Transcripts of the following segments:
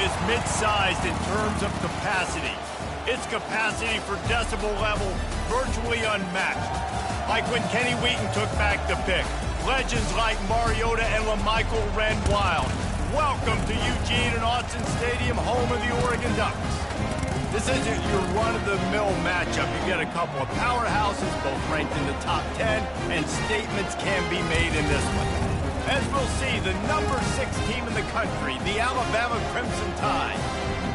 is mid-sized in terms of capacity. Its capacity for decibel level virtually unmatched. Like when Kenny Wheaton took back the pick. Legends like Mariota and LaMichael ran wild. Welcome to Eugene and Autzen Stadium, home of the Oregon Ducks. This isn't your run-of-the-mill matchup. You get a couple of powerhouses, both ranked in the top 10, and statements can be made in this one. As we'll see, the number 6 team in the country, the Alabama Crimson Tide,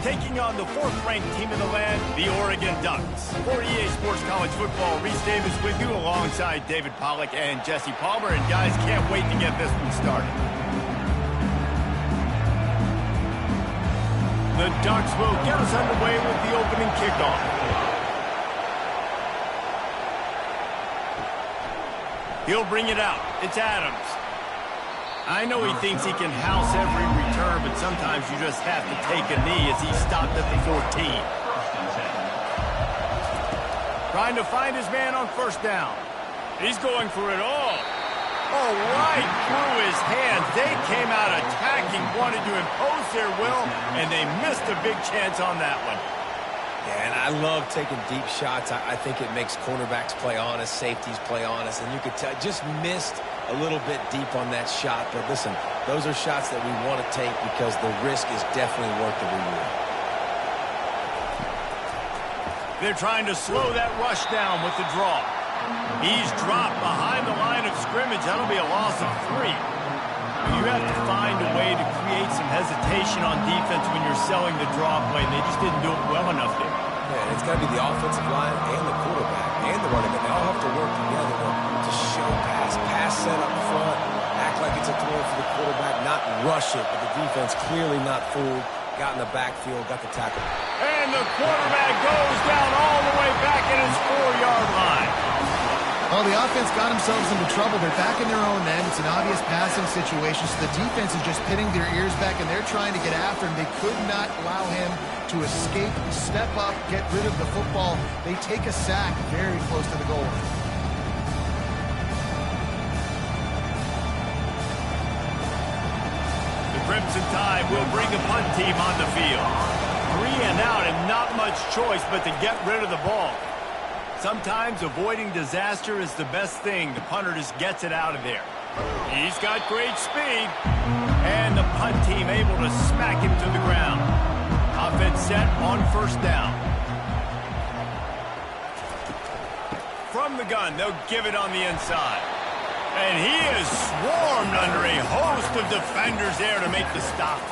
taking on the 4th-ranked team in the land, the Oregon Ducks. For EA Sports College Football, Reese Davis with you alongside David Pollack and Jesse Palmer. And guys, can't wait to get this one started. The Ducks will get us underway with the opening kickoff. He'll bring it out. It's Adams. I know he thinks he can house every return, but sometimes you just have to take a knee as he stopped at the 14. Trying to find his man on first down. He's going for it all. Oh, right through his hands. They came out attacking, wanted to impose their will, and they missed a big chance on that one. Yeah, and I love taking deep shots. I think it makes cornerbacks play honest, safeties play honest, and you could tell just missed a little bit deep on that shot. But listen, those are shots that we want to take because the risk is definitely worth the reward. They're trying to slow that rush down with the draw. He's dropped behind the line of scrimmage. That'll be a loss of 3. You have to find a way to create some hesitation on defense when you're selling the draw play. They just didn't do it well enough there. Yeah, it's got to be the offensive line and the quarterback and the running back. They all have to work together to show pass set up front, act like it's a throw for the quarterback, not rush it, but the defense clearly not fooled. Got in the backfield, got the tackle. And the quarterback goes down all the way back at his 4-yard line. Well, the offense got themselves into trouble. They're back in their own end. It's an obvious passing situation, so the defense is just pinning their ears back, and they're trying to get after him. They could not allow him to escape, step up, get rid of the football. They take a sack very close to the goal. The Crimson Tide will bring the punt team on the field. 3 and out, and not much choice but to get rid of the ball. Sometimes avoiding disaster is the best thing. The punter just gets it out of there. He's got great speed. And the punt team able to smack him to the ground. Offense set on first down. From the gun, they'll give it on the inside. And he is swarmed under a host of defenders there to make the stop.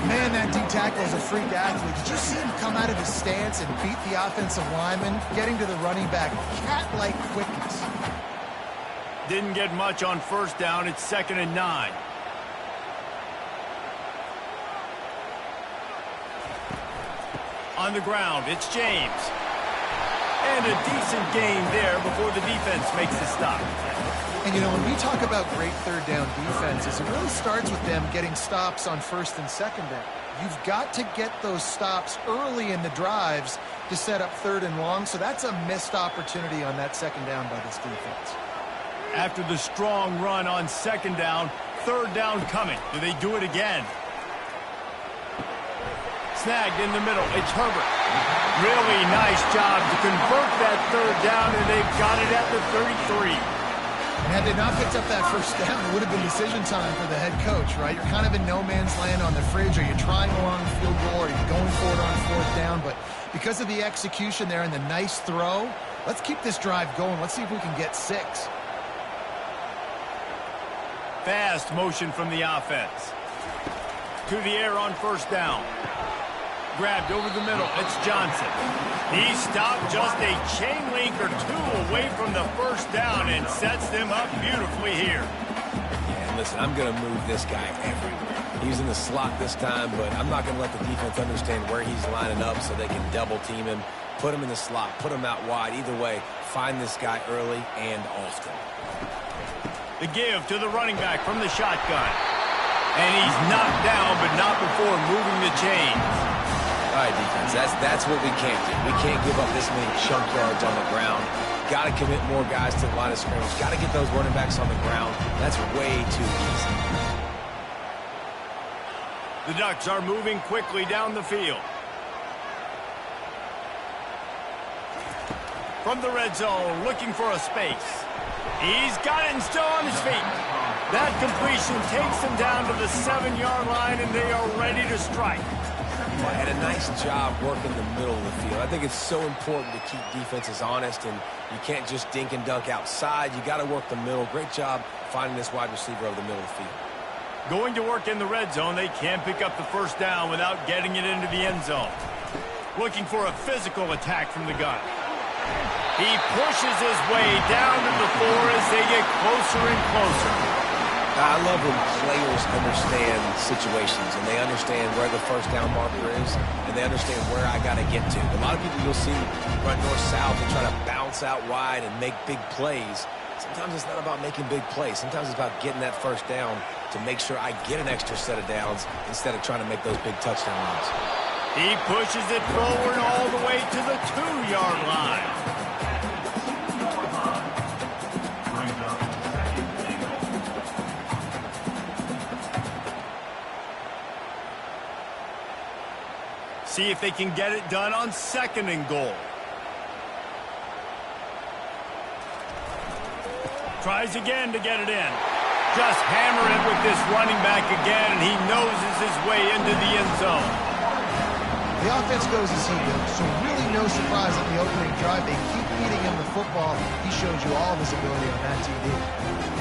Man, that D-tackle is a freak athlete. Did you see him come out of his stance and beat the offensive lineman, getting to the running back? Cat-like quickness. Didn't get much on first down. It's 2nd and 9. On the ground, it's James. And a decent gain there before the defense makes the stop. And, you know, when we talk about great third down defenses, it really starts with them getting stops on first and second down. You've got to get those stops early in the drives to set up 3rd and long, so that's a missed opportunity on that 2nd down by this defense. After the strong run on 2nd down, 3rd down coming. Do they do it again? Snagged in the middle. It's Herbert. Really nice job to convert that 3rd down, and they've got it at the 33. And had they not picked up that first down, it would have been decision time for the head coach, right? You're kind of in no man's land on the fridge. Are you trying a long field goal? Are you going for it on 4th down? But because of the execution there and the nice throw, let's keep this drive going. Let's see if we can get 6. Fast motion from the offense. To the air on first down. Grabbed over the middle. It's Johnson. He stopped just a chain link or 2 away from the first down and sets them up beautifully here. Yeah, and listen, I'm going to move this guy everywhere. He's in the slot this time, but I'm not going to let the defense understand where he's lining up so they can double team him, put him in the slot, put him out wide. Either way, find this guy early and often. The give to the running back from the shotgun. And he's knocked down, but not before moving the chains. All right, defense, that's what we can't do. We can't give up this many chunk yards on the ground. Got to commit more guys to the line of scrimmage. Got to get those running backs on the ground. That's way too easy. The Ducks are moving quickly down the field. From the red zone, looking for a space. He's got it and still on his feet. That completion takes them down to the 7-yard line, and they are ready to strike. Well, had a nice job working the middle of the field. I think it's so important to keep defenses honest, and you can't just dink and dunk outside. You got to work the middle. Great job finding this wide receiver over the middle of the field. Going to work in the red zone, they can't pick up the first down without getting it into the end zone. Looking for a physical attack from the gun. He pushes his way down to the 4 as they get closer and closer. I love when players understand situations and they understand where the first down marker is and they understand where I got to get to. A lot of people you'll see run north-south and try to bounce out wide and make big plays. Sometimes it's not about making big plays. Sometimes it's about getting that first down to make sure I get an extra set of downs instead of trying to make those big touchdown runs. He pushes it forward all the way to the 2-yard line. See if they can get it done on 2nd and goal. Tries again to get it in. Just hammer it with this running back again, and he noses his way into the end zone. The offense goes as he goes, so really no surprise at the opening drive. They keep feeding him the football. He showed you all of his ability on that TD.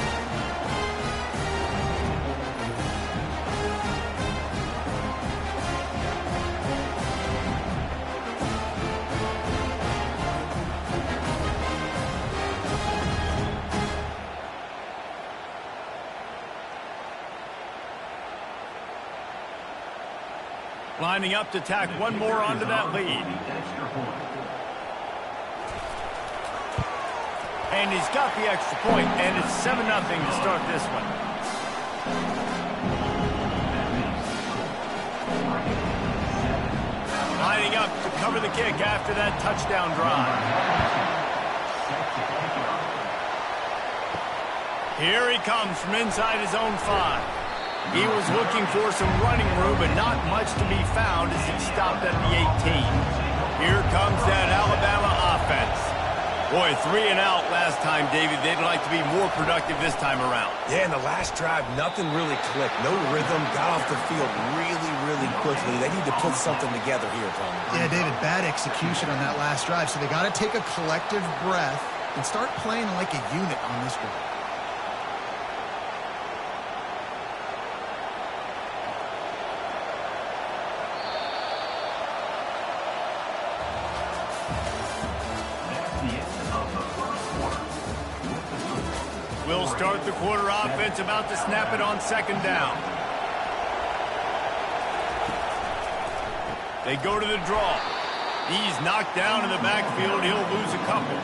Lining up to tack one more onto that lead. And he's got the extra point, and it's 7-0 to start this one. Lining up to cover the kick after that touchdown drive. Here he comes from inside his own 5. He was looking for some running room, but not much to be found as he stopped at the 18. Here comes that Alabama offense. Boy, 3 and out last time, David. They'd like to be more productive this time around. Yeah, in the last drive, nothing really clicked. No rhythm, got off the field really, really quickly. They need to put something together here, Tony. Yeah, David, bad execution on that last drive, so they got to take a collective breath and start playing like a unit on this one. Will start the quarter offense, about to snap it on 2nd down. They go to the draw. He's knocked down in the backfield. He'll lose a couple.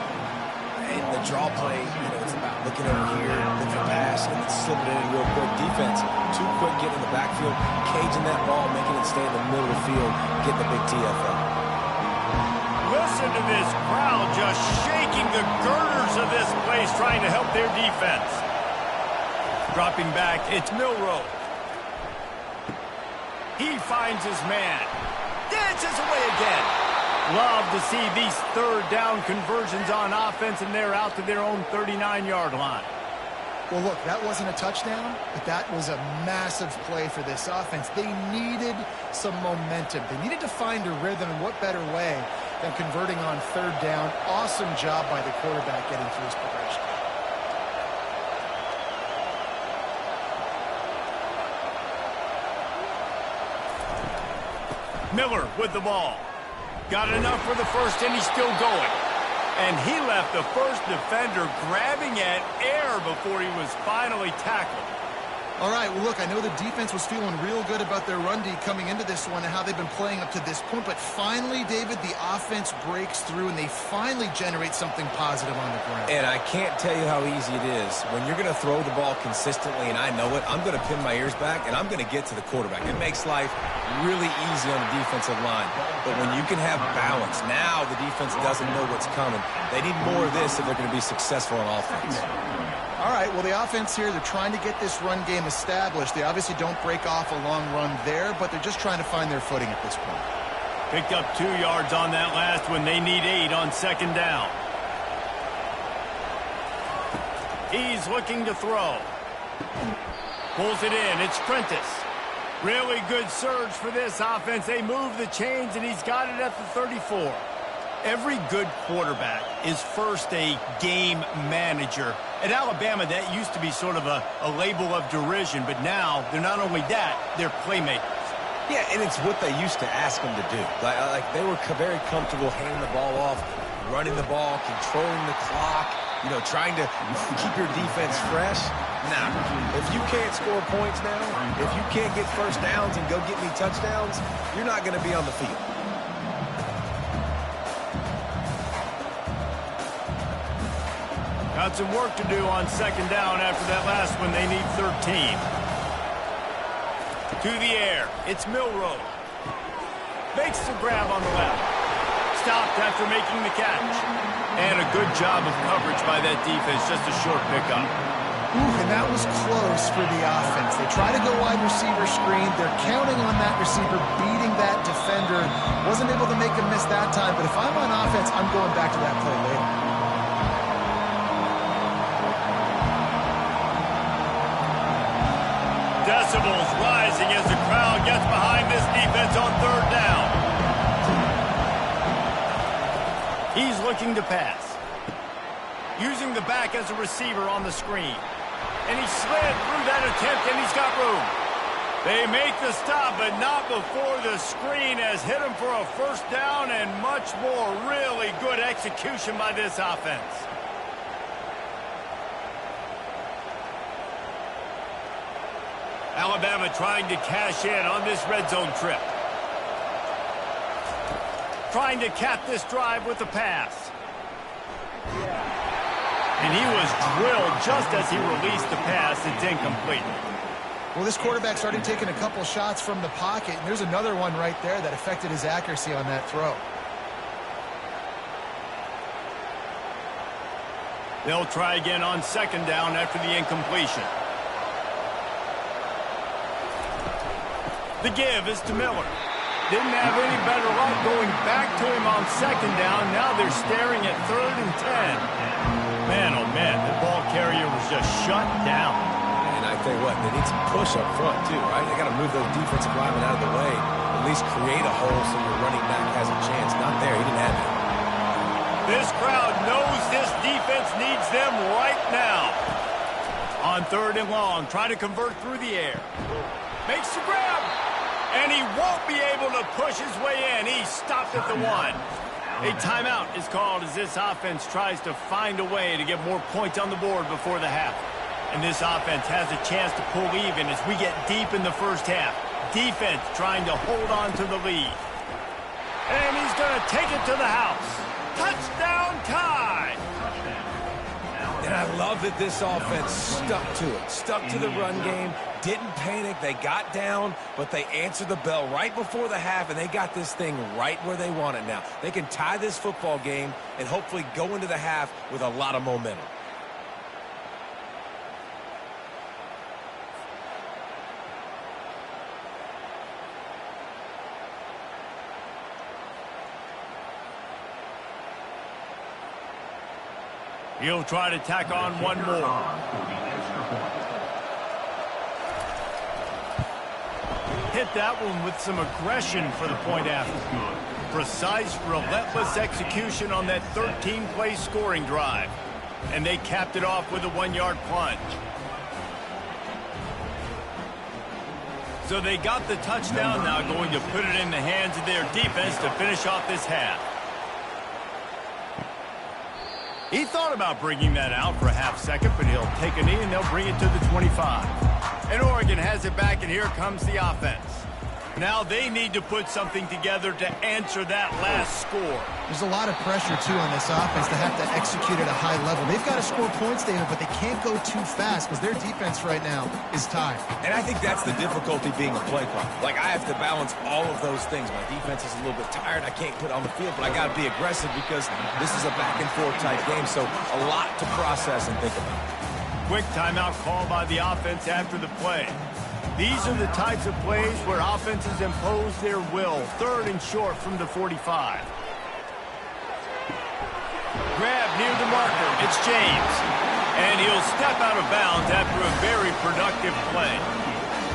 And the draw play, it's about looking over here, looking for pass, and then slipping it in real quick. Defense, too quick getting in the backfield, caging that ball, making it stay in the middle of the field, getting the big TFL. Listen to this crowd just shaking the girders of this place, trying to help their defense. Dropping back, it's Milroe. He finds his man. Dances away again. Love to see these 3rd down conversions on offense, and they're out to their own 39-yard line. Well, look, that wasn't a touchdown, but that was a massive play for this offense. They needed some momentum. They needed to find a rhythm, and what better way than converting on 3rd down. Awesome job by the quarterback getting through his progression. Miller with the ball. Got enough for the first, and he's still going. And he left the first defender grabbing at air before he was finally tackled. All right, well, look, I know the defense was feeling real good about their run D coming into this one and how they've been playing up to this point, but finally, David, the offense breaks through and they finally generate something positive on the ground. And I can't tell you how easy it is. When you're going to throw the ball consistently, and I know it, I'm going to pin my ears back, and I'm going to get to the quarterback. It makes life really easy on the defensive line. But when you can have balance, now the defense doesn't know what's coming. They need more of this if they're going to be successful on offense. All All right, well, the offense here, they're trying to get this run game established. They obviously don't break off a long run there, but they're just trying to find their footing at this point. Picked up 2 yards on that last one. They need 8 on second down. He's looking to throw. Pulls it in. It's Prentice. Really good surge for this offense. They move the chains, and he's got it at the 34. Every good quarterback is first a game manager. At Alabama, that used to be sort of a label of derision, but now they're not only that, they're playmakers. Yeah, and it's what they used to ask them to do. Like they were very comfortable handing the ball off, running the ball, controlling the clock, trying to keep your defense fresh. Now, if you can't score points now, if you can't get first downs and go get me touchdowns, you're not going to be on the field. Got some work to do on second down after that last one. They need 13. To the air. It's Milroe. Makes the grab on the left. Stopped after making the catch. And a good job of coverage by that defense. Just a short pickup. Ooh, and that was close for the offense. They try to go wide receiver screen. They're counting on that receiver beating that defender. Wasn't able to make a miss that time, but if I'm on offense, I'm going back to that play later. Decibels rising as the crowd gets behind this defense on third down. He's looking to pass. Using the back as a receiver on the screen. And he slid through that attempt, and he's got room. They make the stop, but not before the screen has hit him for a first down and much more. Really good execution by this offense. Alabama trying to cash in on this red zone trip. Trying to cap this drive with a pass. And he was drilled just as he released the pass. It's incomplete. Well, this quarterback started taking a couple shots from the pocket, and there's another one right there that affected his accuracy on that throw. They'll try again on second down after the incompletion. The give is to Miller. Didn't have any better luck going back to him on second down. Now they're staring at 3rd and 10. Man, oh man, the ball carrier was just shut down. And I tell you what, they need some push up front too, right? They got to move those defensive linemen out of the way, at least create a hole so your running back has a chance. Not there, he didn't have it. This crowd knows this defense needs them right now. On 3rd and long, trying to convert through the air. Makes the grab. And he won't be able to push his way in. He stopped at the 1. A timeout is called as this offense tries to find a way to get more points on the board before the half. And this offense has a chance to pull even as we get deep in the first half. Defense trying to hold on to the lead. And he's going to take it to the house. Touchdown tie. And I love that this offense stuck to it, stuck to the run game, didn't panic. They got down, but they answered the bell right before the half, and they got this thing right where they want it now. They can tie this football game and hopefully go into the half with a lot of momentum. He'll try to tack on one more. Hit that one with some aggression for the point after. Precise, relentless execution on that 13-play scoring drive. And they capped it off with a 1-yard plunge. So they got the touchdown, now going to put it in the hands of their defense to finish off this half. He thought about bringing that out for a half second, but he'll take a knee and they'll bring it to the 25. And Oregon has it back, and here comes the offense. Now they need to put something together to answer that last score. There's a lot of pressure, too, on this offense to have to execute at a high level. They've got to score points, David, but they can't go too fast because their defense right now is tired. And I think that's the difficulty being a play caller. Like, I have to balance all of those things. My defense is a little bit tired. I can't put it on the field, but I got to be aggressive because this is a back-and-forth type game, so a lot to process and think about. Quick timeout called by the offense after the play. These are the types of plays where offenses impose their will. 3rd and short from the 45. Grab near the marker. It's James. And he'll step out of bounds after a very productive play.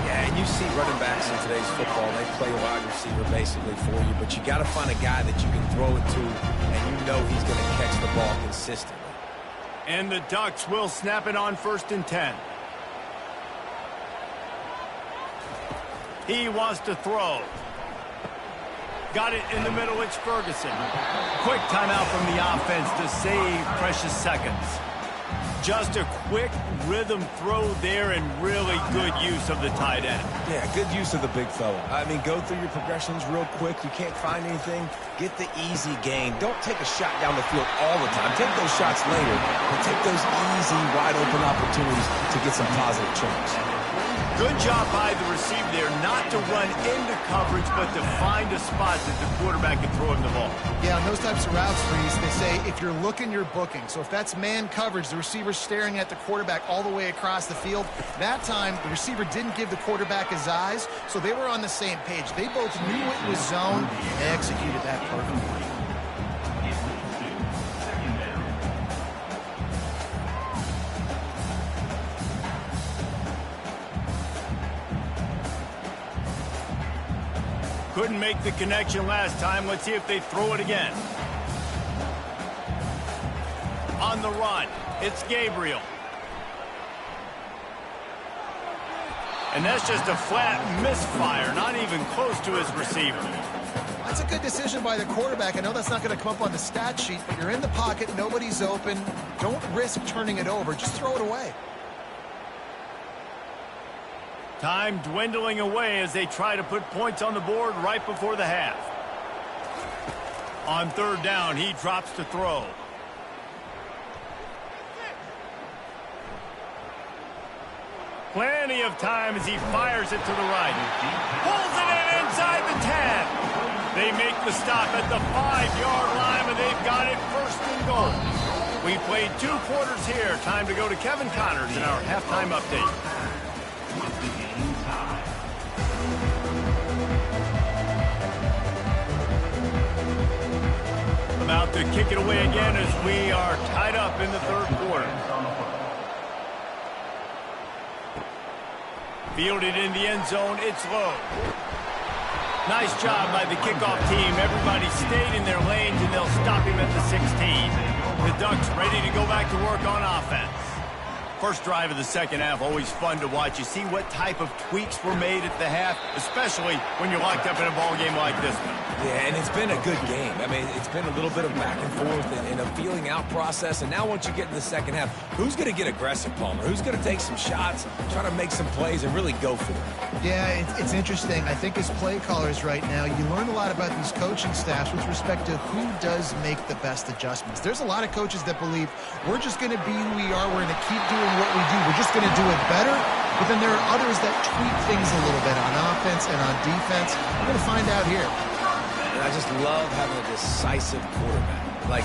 Yeah, and you see running backs in today's football, they play wide receiver basically for you, but you got to find a guy that you can throw it to, and you know he's going to catch the ball consistently. And the Ducks will snap it on 1st and 10. He wants to throw. Got it in the middle. It's Ferguson. Quick timeout from the offense to save precious seconds. Just a quick rhythm throw there and really good use of the tight end. Yeah, good use of the big fella. I mean, go through your progressions real quick. You can't find anything. Get the easy gain. Don't take a shot down the field all the time. Take those shots later, but take those easy, wide-open opportunities to get some positive chunks. Good job by the receiver there, not to run into coverage, but to find a spot that the quarterback can throw him the ball. Yeah, on those types of routes, Reese, they say if you're looking, you're booking. So if that's man coverage, the receiver's staring at the quarterback all the way across the field. That time, the receiver didn't give the quarterback his eyes, so they were on the same page. They both knew it was zone and executed that perfectly. Couldn't make the connection last time. Let's see if they throw it again. On the run, it's Gabriel. And that's just a flat misfire, not even close to his receiver. That's a good decision by the quarterback. I know that's not going to come up on the stat sheet, but you're in the pocket, nobody's open. Don't risk turning it over. Just throw it away. Time dwindling away as they try to put points on the board right before the half. On 3rd down, he drops to throw. Plenty of time as he fires it to the right. Pulls it in inside the 10. They make the stop at the 5-yard line, and they've got it 1st and goal. We played 2 quarters here. Time to go to Kevin Connors in our halftime update. About to kick it away again as we are tied up in the 3rd quarter. Fielded in the end zone, it's low. Nice job by the kickoff team. Everybody stayed in their lanes, and they'll stop him at the 16. The Ducks ready to go back to work on offense. First drive of the 2nd half, always fun to watch. You see what type of tweaks were made at the half, especially when you're locked up in a ball game like this one. Yeah, and it's been a good game. I mean, it's been a little bit of back and forth and a feeling out process. And now once you get in the 2nd half, who's going to get aggressive, Palmer? Who's going to take some shots, try to make some plays, and really go for it? Yeah, it's interesting. I think as play callers right now, you learn a lot about these coaching staffs with respect to who does make the best adjustments. There's a lot of coaches that believe we're just going to be who we are. We're going to keep doing what we do. We're just going to do it better. But then there are others that tweak things a little bit on offense and on defense. We're going to find out here. And I just love having a decisive quarterback. Like,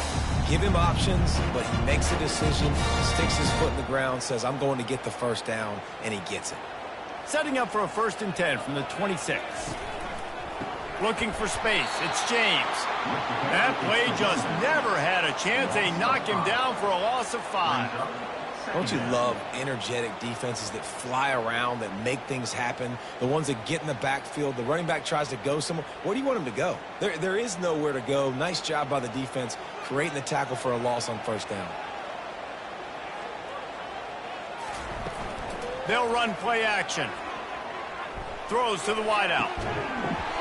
give him options, but he makes a decision, sticks his foot in the ground, says, I'm going to get the 1st down, and he gets it. Setting up for a 1st and 10 from the 26. Looking for space. It's James. That play just never had a chance. They knock him down for a loss of 5. Don't you love energetic defenses that fly around, that make things happen? The ones that get in the backfield, the running back tries to go somewhere. Where do you want him to go? There is nowhere to go. Nice job by the defense, creating the tackle for a loss on 1st down. They'll run play action. Throws to the wideout.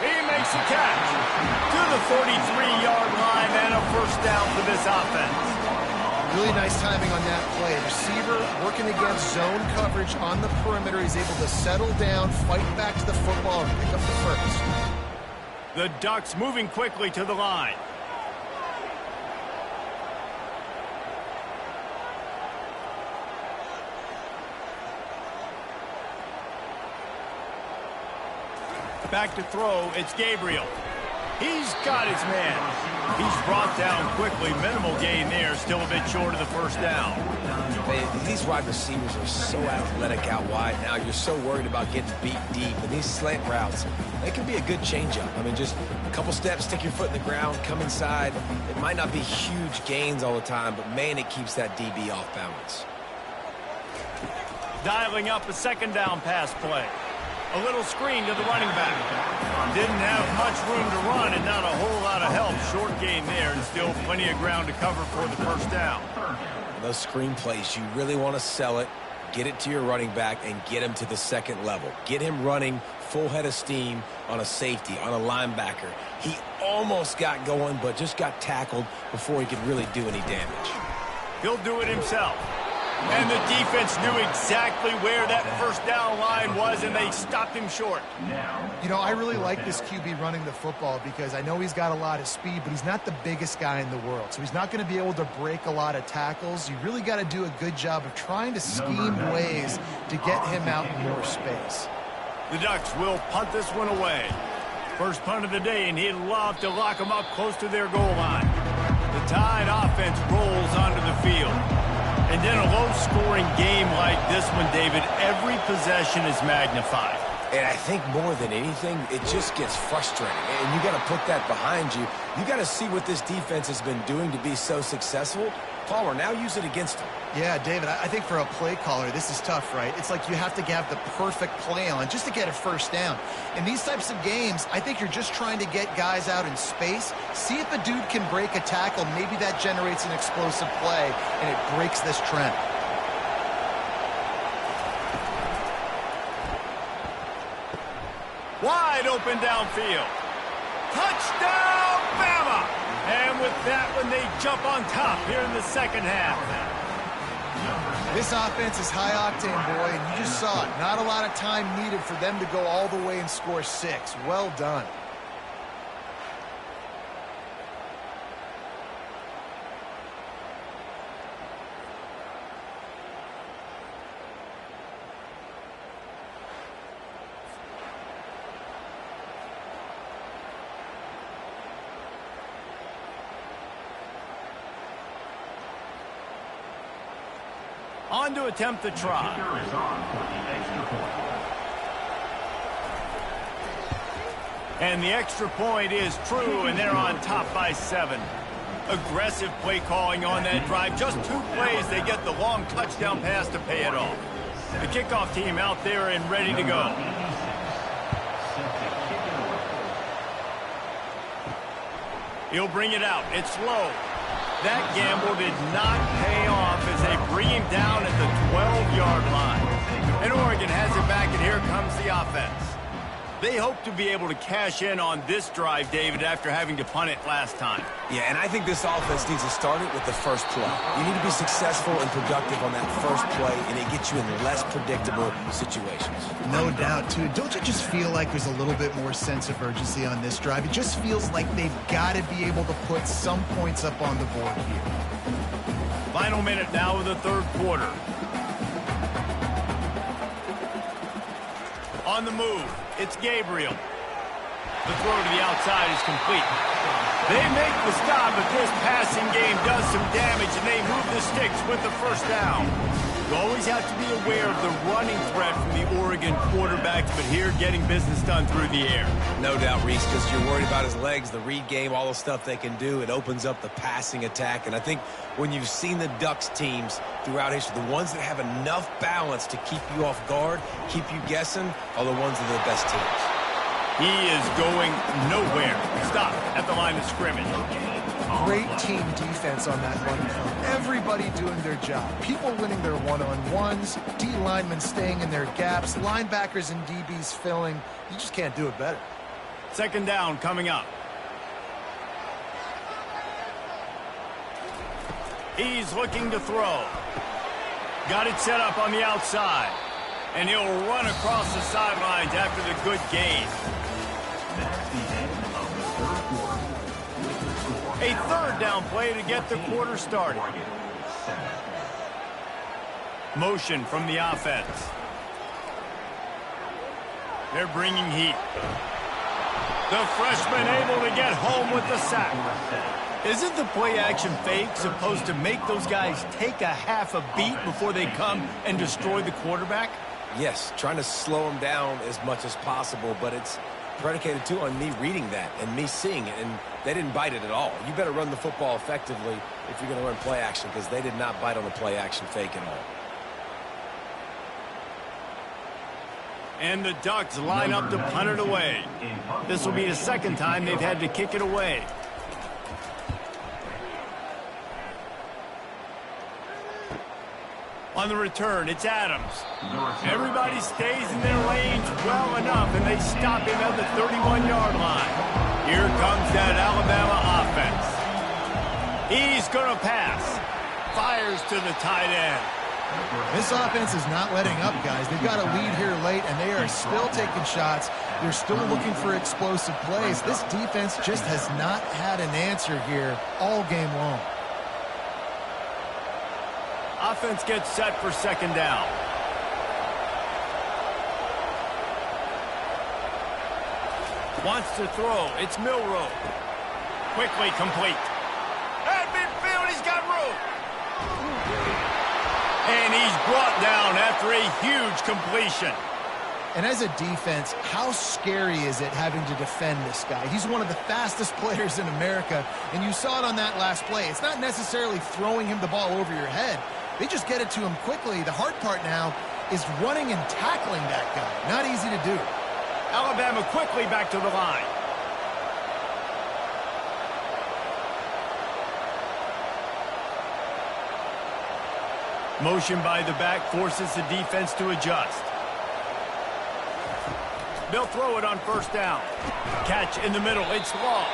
He makes the catch to the 43-yard line and a 1st down for this offense. Really nice timing on that play. Receiver working against zone coverage on the perimeter. He's able to settle down, fight back to the football, and pick up the 1st. The Ducks moving quickly to the line. Back to throw, it's Gabriel. He's got his man. He's brought down quickly. Minimal gain there. Still a bit short of the first down. Man, these wide receivers are so athletic out wide now. You're so worried about getting beat deep. And these slant routes, they can be a good changeup. I mean, just a couple steps, stick your foot in the ground, come inside. It might not be huge gains all the time, but, man, it keeps that DB off balance. Dialing up a second down pass play. A little screen to the running back. Didn't have much room to run and not a whole lot of help. Short gain there and still plenty of ground to cover for the first down. Those screen plays, you really want to sell it, get it to your running back, and get him to the second level. Get him running full head of steam on a safety, on a linebacker. He almost got going, but just got tackled before he could really do any damage. He'll do it himself. And the defense knew exactly where that first down line was, and they stopped him short. You know, I really like this QB running the football because I know he's got a lot of speed, but he's not the biggest guy in the world. So he's not going to be able to break a lot of tackles. You really got to do a good job of trying to scheme ways to get him out in more space. The Ducks will punt this one away. First punt of the day, and he'd love to lock them up close to their goal line. The Tide offense rolls onto the field. And in a low-scoring game like this one, David, every possession is magnified. And I think more than anything, it just gets frustrating. And you got to put that behind you. You got to see what this defense has been doing to be so successful. Palmer, now use it against them. Yeah, David, I think for a play caller, this is tough, right? It's like you have to have the perfect play on just to get a first down. In these types of games, I think you're just trying to get guys out in space, see if a dude can break a tackle. Maybe that generates an explosive play, and it breaks this trend. Wide open downfield. Touchdown, Bama! And with that one, they jump on top here in the second half. This offense is high octane, boy, and you just saw it. Not a lot of time needed for them to go all the way and score 6. Well done. On to attempt the try. And the extra point is true, and they're on top by 7. Aggressive play calling on that drive. Just 2 plays, they get the long touchdown pass to pay it off. The kickoff team out there and ready to go. He'll bring it out. It's low. That gamble did not pay off as they bring him down at the 12-yard line. And Oregon has it back, and here comes the offense. They hope to be able to cash in on this drive, David, after having to punt it last time. Yeah, and I think this offense needs to start it with the first play. You need to be successful and productive on that first play, and it gets you in less predictable situations. No doubt, too. Don't you just feel like there's a little bit more sense of urgency on this drive? It just feels like they've got to be able to put some points up on the board here. Final minute now of the third quarter. On the move, it's Gabriel. The throw to the outside is complete. They make the stop, but this passing game does some damage, and they move the sticks with the first down. You always have to be aware of the running threat from the Oregon quarterbacks, but here getting business done through the air. No doubt, Reese, because you're worried about his legs, the read game, all the stuff they can do. It opens up the passing attack, and I think when you've seen the Ducks teams throughout history, the ones that have enough balance to keep you off guard, keep you guessing, are the ones that are the best teams. He is going nowhere. Stop at the line of scrimmage. Great team defense on that run front. Everybody doing their job. People winning their one-on-ones, D linemen staying in their gaps, linebackers and DBs filling. You just can't do it better. Second down coming up. He's looking to throw. Got it set up on the outside. And he'll run across the sidelines after the good gain. A third down play to get the quarter started. Motion from the offense. They're bringing heat. The freshman able to get home with the sack. Isn't the play-action fake supposed to make those guys take a half a beat before they come and destroy the quarterback? Yes, trying to slow him down as much as possible, but it's predicated, too, on me reading that and me seeing it, and they didn't bite it at all. You better run the football effectively if you're going to run play-action, because they did not bite on the play-action fake at all. And the Ducks line up to punt it away. This will be the second time they've had to kick it away. On the return, it's Adams. Everybody stays in their lanes well enough, and they stop him at the 31-yard line. Here comes that Alabama offense. He's going to pass. Fires to the tight end. This offense is not letting up, guys. They've got a lead here late, and they are still taking shots. They're still looking for explosive plays. This defense just has not had an answer here all game long. Offense gets set for second down. Wants to throw. It's Milroe. Quickly complete. At midfield, he's got room. And he's brought down after a huge completion. And as a defense, how scary is it having to defend this guy? He's one of the fastest players in America, and you saw it on that last play. It's not necessarily throwing him the ball over your head. They just get it to him quickly. The hard part now is running and tackling that guy. Not easy to do. Alabama quickly back to the line. Motion by the back forces the defense to adjust. They'll throw it on first down. Catch in the middle. It's Law.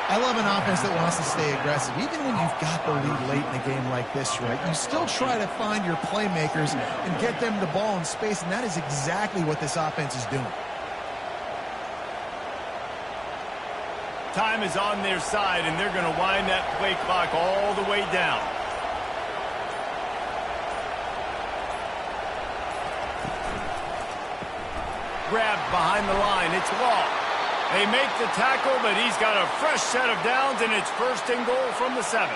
I love an offense that wants to stay aggressive. Even when you've got the lead late in a game like this, right, you still try to find your playmakers and get them the ball in space, and that is exactly what this offense is doing. Time is on their side, and they're going to wind that play clock all the way down. Grabbed behind the line. It's Law. They make the tackle, but he's got a fresh set of downs, and it's first and goal from the 7.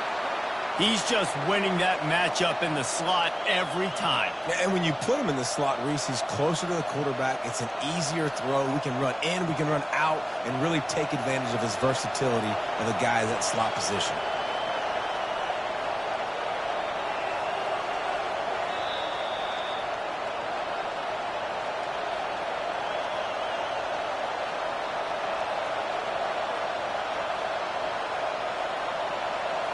He's just winning that matchup in the slot every time. Yeah, and when you put him in the slot, Reese, he's closer to the quarterback. It's an easier throw. We can run in, we can run out, and really take advantage of his versatility of the guy in that slot position.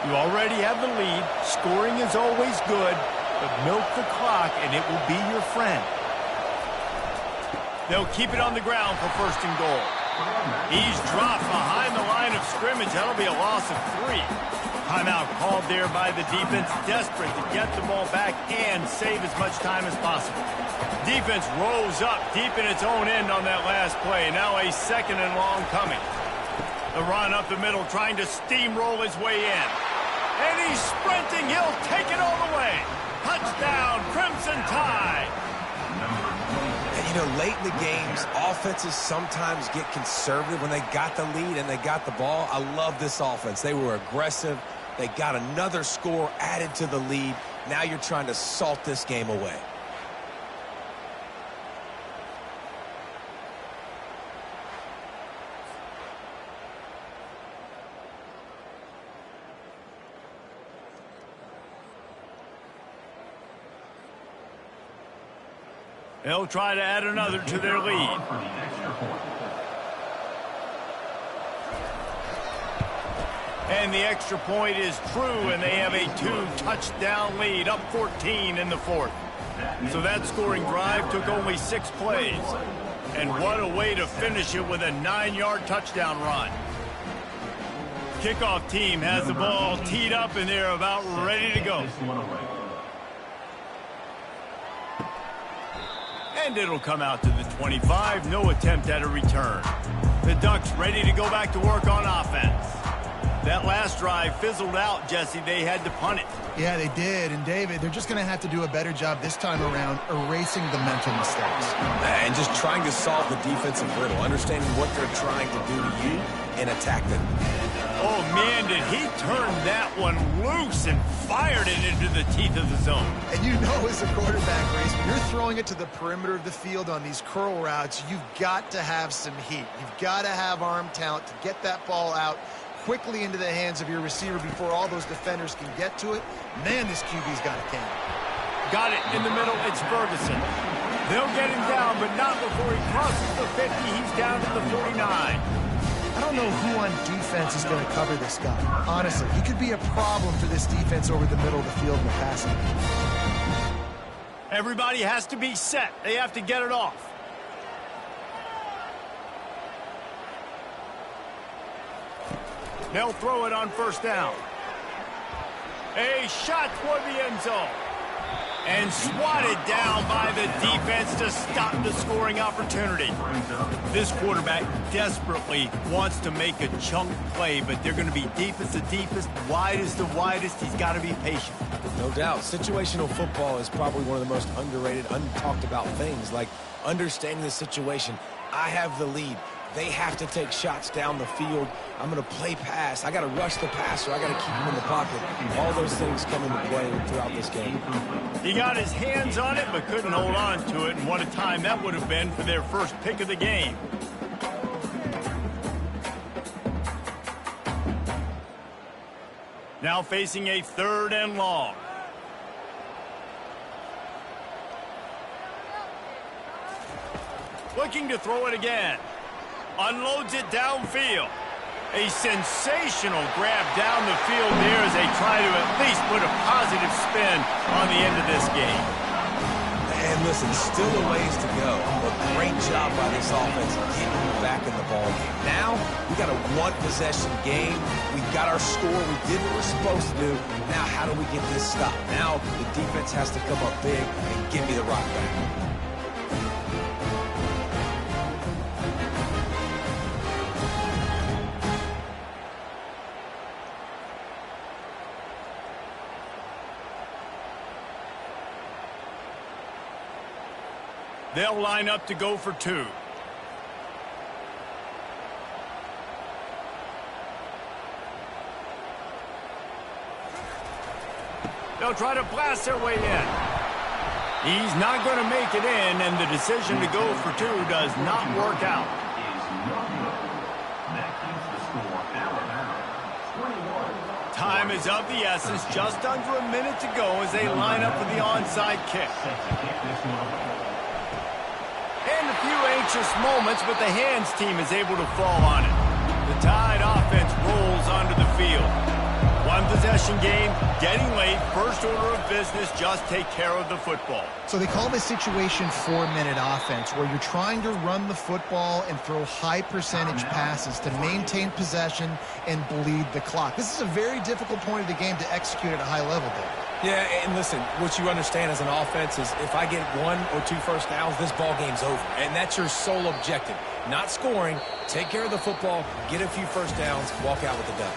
You already have the lead. Scoring is always good, but milk the clock and it will be your friend. They'll keep it on the ground for first and goal. He's dropped behind the line of scrimmage. That'll be a loss of 3. Timeout called there by the defense, desperate to get the ball back and save as much time as possible. Defense rose up deep in its own end on that last play. Now a second and long coming. The run up the middle, trying to steamroll his way in. And he's sprinting. He'll take it all the way. Touchdown, Crimson Tide. And, you know, late in the games, offenses sometimes get conservative when they got the lead and they got the ball. I love this offense. They were aggressive. They got another score added to the lead. Now you're trying to salt this game away. They'll try to add another to their lead. And the extra point is true, and they have a 2-touchdown lead, up 14 in the 4th. So that scoring drive took only 6 plays. And what a way to finish it with a 9-yard touchdown run. Kickoff team has the ball teed up, and they're about ready to go. And it'll come out to the 25. No attempt at a return. The Ducks ready to go back to work on offense. That last drive fizzled out, Jesse. They had to punt it. Yeah, they did. And, David, they're just going to have to do a better job this time around erasing the mental mistakes. And just trying to solve the defensive riddle, understanding what they're trying to do to you and attack them. Oh, man, did he turn that one loose and fired it into the teeth of the zone. And you know as a quarterback, Grace, when you're throwing it to the perimeter of the field on these curl routes, you've got to have some heat. You've got to have arm talent to get that ball out quickly into the hands of your receiver before all those defenders can get to it. Man, this QB's got a cannon. Got it in the middle. It's Ferguson. They'll get him down, but not before he crosses the 50. He's down to the 49. I don't know who on defense is going to cover this guy. Honestly, he could be a problem for this defense over the middle of the field in the passing. Everybody has to be set. They have to get it off. They'll throw it on first down. A shot toward the end zone. And swatted down by the defense to stop the scoring opportunity. This quarterback desperately wants to make a chunk play, but they're going to be deep as the deepest, wide as the widest. He's got to be patient. No doubt. Situational football is probably one of the most underrated, untalked about things, like understanding the situation. I have the lead. They have to take shots down the field. I'm going to play pass. I got to rush the passer. I got to keep him in the pocket. All those things come into play throughout this game. He got his hands on it, but couldn't hold on to it. And what a time that would have been for their first pick of the game. Now facing a 3rd and long. Looking to throw it again. Unloads it downfield. A sensational grab down the field there as they try to at least put a positive spin on the end of this game. And listen, still a ways to go, but great job by this offense getting you back in the ballgame. Now, we got a one-possession game. We got our score. We did what we're supposed to do. Now, how do we get this stopped? Now, the defense has to come up big and give me the rock back. They'll line up to go for 2. They'll try to blast their way in. He's not going to make it in, and the decision to go for 2 does not work out. Time is of the essence. Just under a minute to go as they line up for the onside kick. And a few anxious moments, but the hands team is able to fall on it. The Tide offense rolls onto the field. One-possession game, getting late, first order of business, just take care of the football. So they call this situation 4-minute offense, where you're trying to run the football and throw high-percentage passes to maintain possession and bleed the clock. This is a very difficult point of the game to execute at a high level, Dave. Yeah, and listen, what you understand as an offense is if I get 1 or 2 first downs, this ball game's over. And that's your sole objective. Not scoring, take care of the football, get a few first downs, walk out with the dub.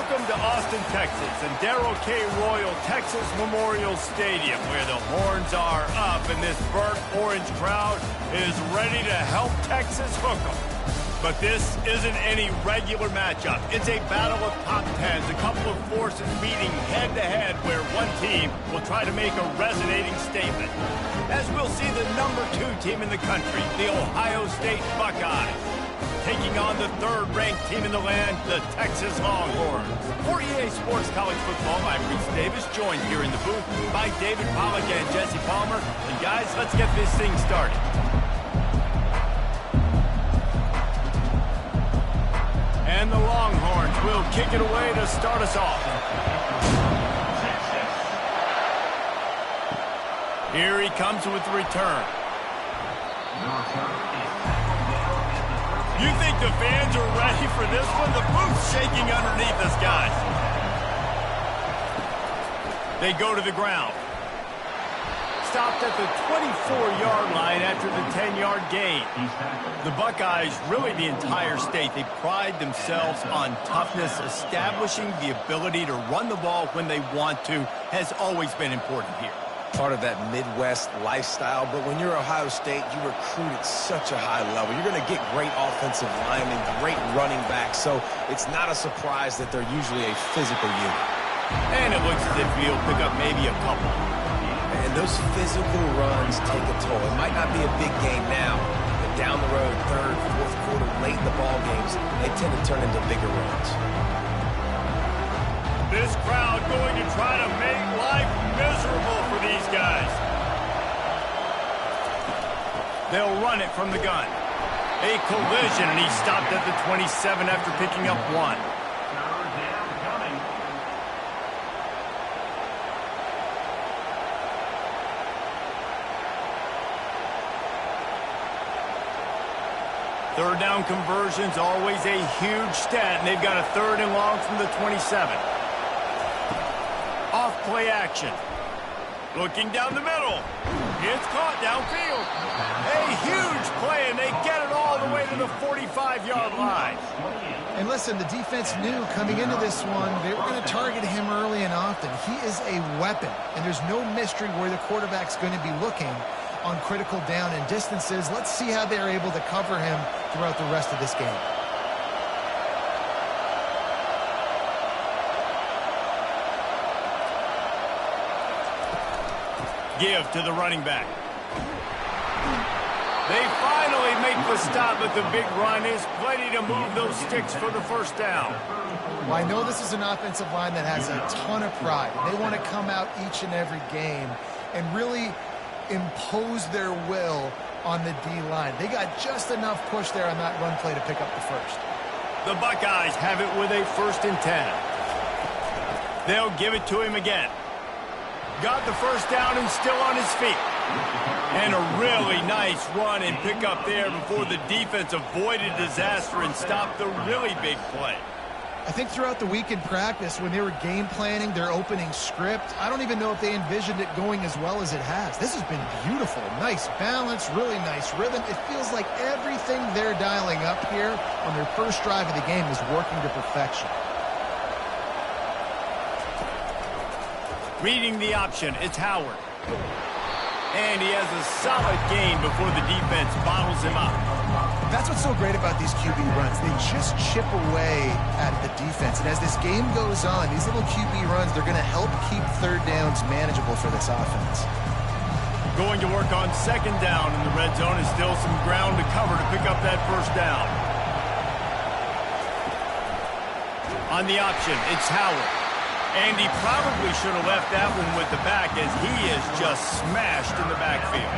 Welcome to Austin, Texas, and Darrell K. Royal Texas Memorial Stadium, where the horns are up and this burnt orange crowd is ready to help Texas hook 'em. But this isn't any regular matchup. It's a battle of top tens, a couple of forces meeting head-to-head where one team will try to make a resonating statement. As we'll see the #2 team in the country, the Ohio State Buckeyes, taking on the third-ranked team in the land, the Texas Longhorns. For EA Sports College Football, I'm Reese Davis, joined here in the booth by David Pollack and Jesse Palmer. And guys, let's get this thing started. And the Longhorns will kick it away to start us off. Here he comes with the return. You think the fans are ready for this one? The booth's shaking underneath us, guys. They go to the ground. Stopped at the 24-yard line after the 10-yard gain. The Buckeyes, really the entire state, they pride themselves on toughness. Establishing the ability to run the ball when they want to has always been important here. Part of that Midwest lifestyle, but when you're Ohio State, you recruit at such a high level. You're going to get great offensive linemen, great running backs, so it's not a surprise that they're usually a physical unit. And it looks as if he'll pick up maybe a couple. And those physical runs take a toll. It might not be a big game now, but down the road, third, fourth quarter, late in the ball games, they tend to turn into bigger runs. This crowd going to try to make life miserable for these guys. They'll run it from the gun. A collision, and he stopped at the 27 after picking up one. Third down conversions, always a huge stat, and they've got a 3rd and long from the 27. Off play action. Looking down the middle. It's caught downfield. A huge play, and they get it all the way to the 45-yard line. And listen, the defense knew coming into this one, they were going to target him early and often. He is a weapon, and there's no mystery where the quarterback's going to be looking on critical down and distances. Let's see how they're able to cover him throughout the rest of this game. Give to the running back. They finally make the stop, but the big run is plenty to move those sticks for the first down. Well, I know this is an offensive line that has a ton of pride. They want to come out each and every game and really impose their will on the D-line. They got just enough push there on that run play to pick up the first. The Buckeyes have it with a 1st and 10. They'll give it to him again. Got the first down and still on his feet. And a really nice run and pick up there before the defense avoided disaster and stopped the really big play. I think throughout the week in practice, when they were game planning their opening script, I don't even know if they envisioned it going as well as it has. This has been beautiful. Nice balance, really nice rhythm. It feels like everything they're dialing up here on their first drive of the game is working to perfection. Reading the option, it's Howard. And he has a solid gain before the defense bottles him up. That's what's so great about these QB runs. They just chip away at the defense. And as this game goes on, these little QB runs, they're going to help keep third downs manageable for this offense. Going to work on 2nd down in the red zone, and still some ground to cover to pick up that first down. On the option, it's Howard. And he probably should have left that one with the back, as he is just smashed in the backfield.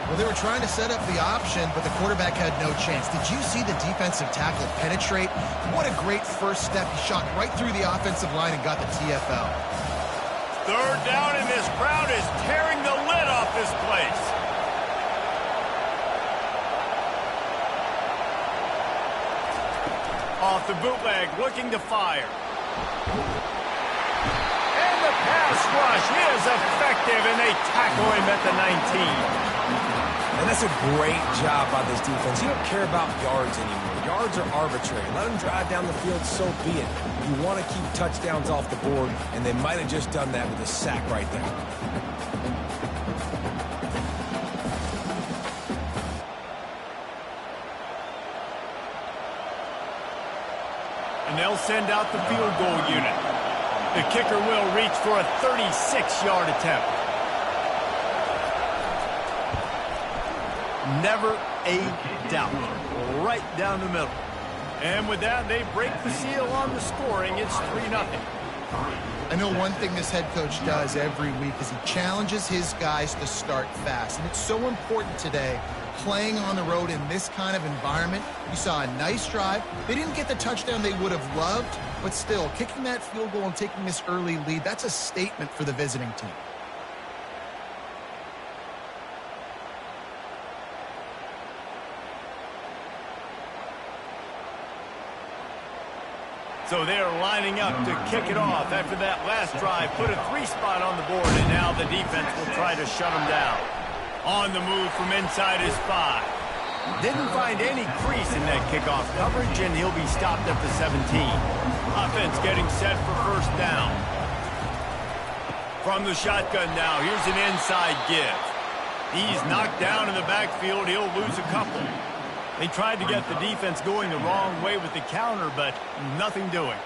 Well, they were trying to set up the option, but the quarterback had no chance. Did you see the defensive tackle penetrate? What a great first step. He shot right through the offensive line and got the TFL. 3rd down, and this crowd is tearing the lid off this place. Off the bootleg, looking to fire. And the pass rush is effective, and they tackle him at the 19. And that's a great job by this defense. You don't care about yards anymore. Yards are arbitrary. Let them drive down the field, so be it. You want to keep touchdowns off the board, and they might have just done that with a sack right there. And they'll send out the field goal unit. The kicker will reach for a 36-yard attempt. Never a doubt. Right down the middle. And with that, they break the seal on the scoring. It's 3-0. I know one thing this head coach does every week is he challenges his guys to start fast. And it's so important today, playing on the road in this kind of environment. You saw a nice drive. They didn't get the touchdown they would have loved, but still, kicking that field goal and taking this early lead, that's a statement for the visiting team. So they're lining up to kick it off after that last drive. Put a 3-spot on the board, and now the defense will try to shut them down. On the move from inside his 5. Didn't find any crease in that kickoff coverage, and he'll be stopped at the 17. Offense getting set for first down. From the shotgun now, here's an inside give. He's knocked down in the backfield. He'll lose a couple. They tried to get the defense going the wrong way with the counter, but nothing doing.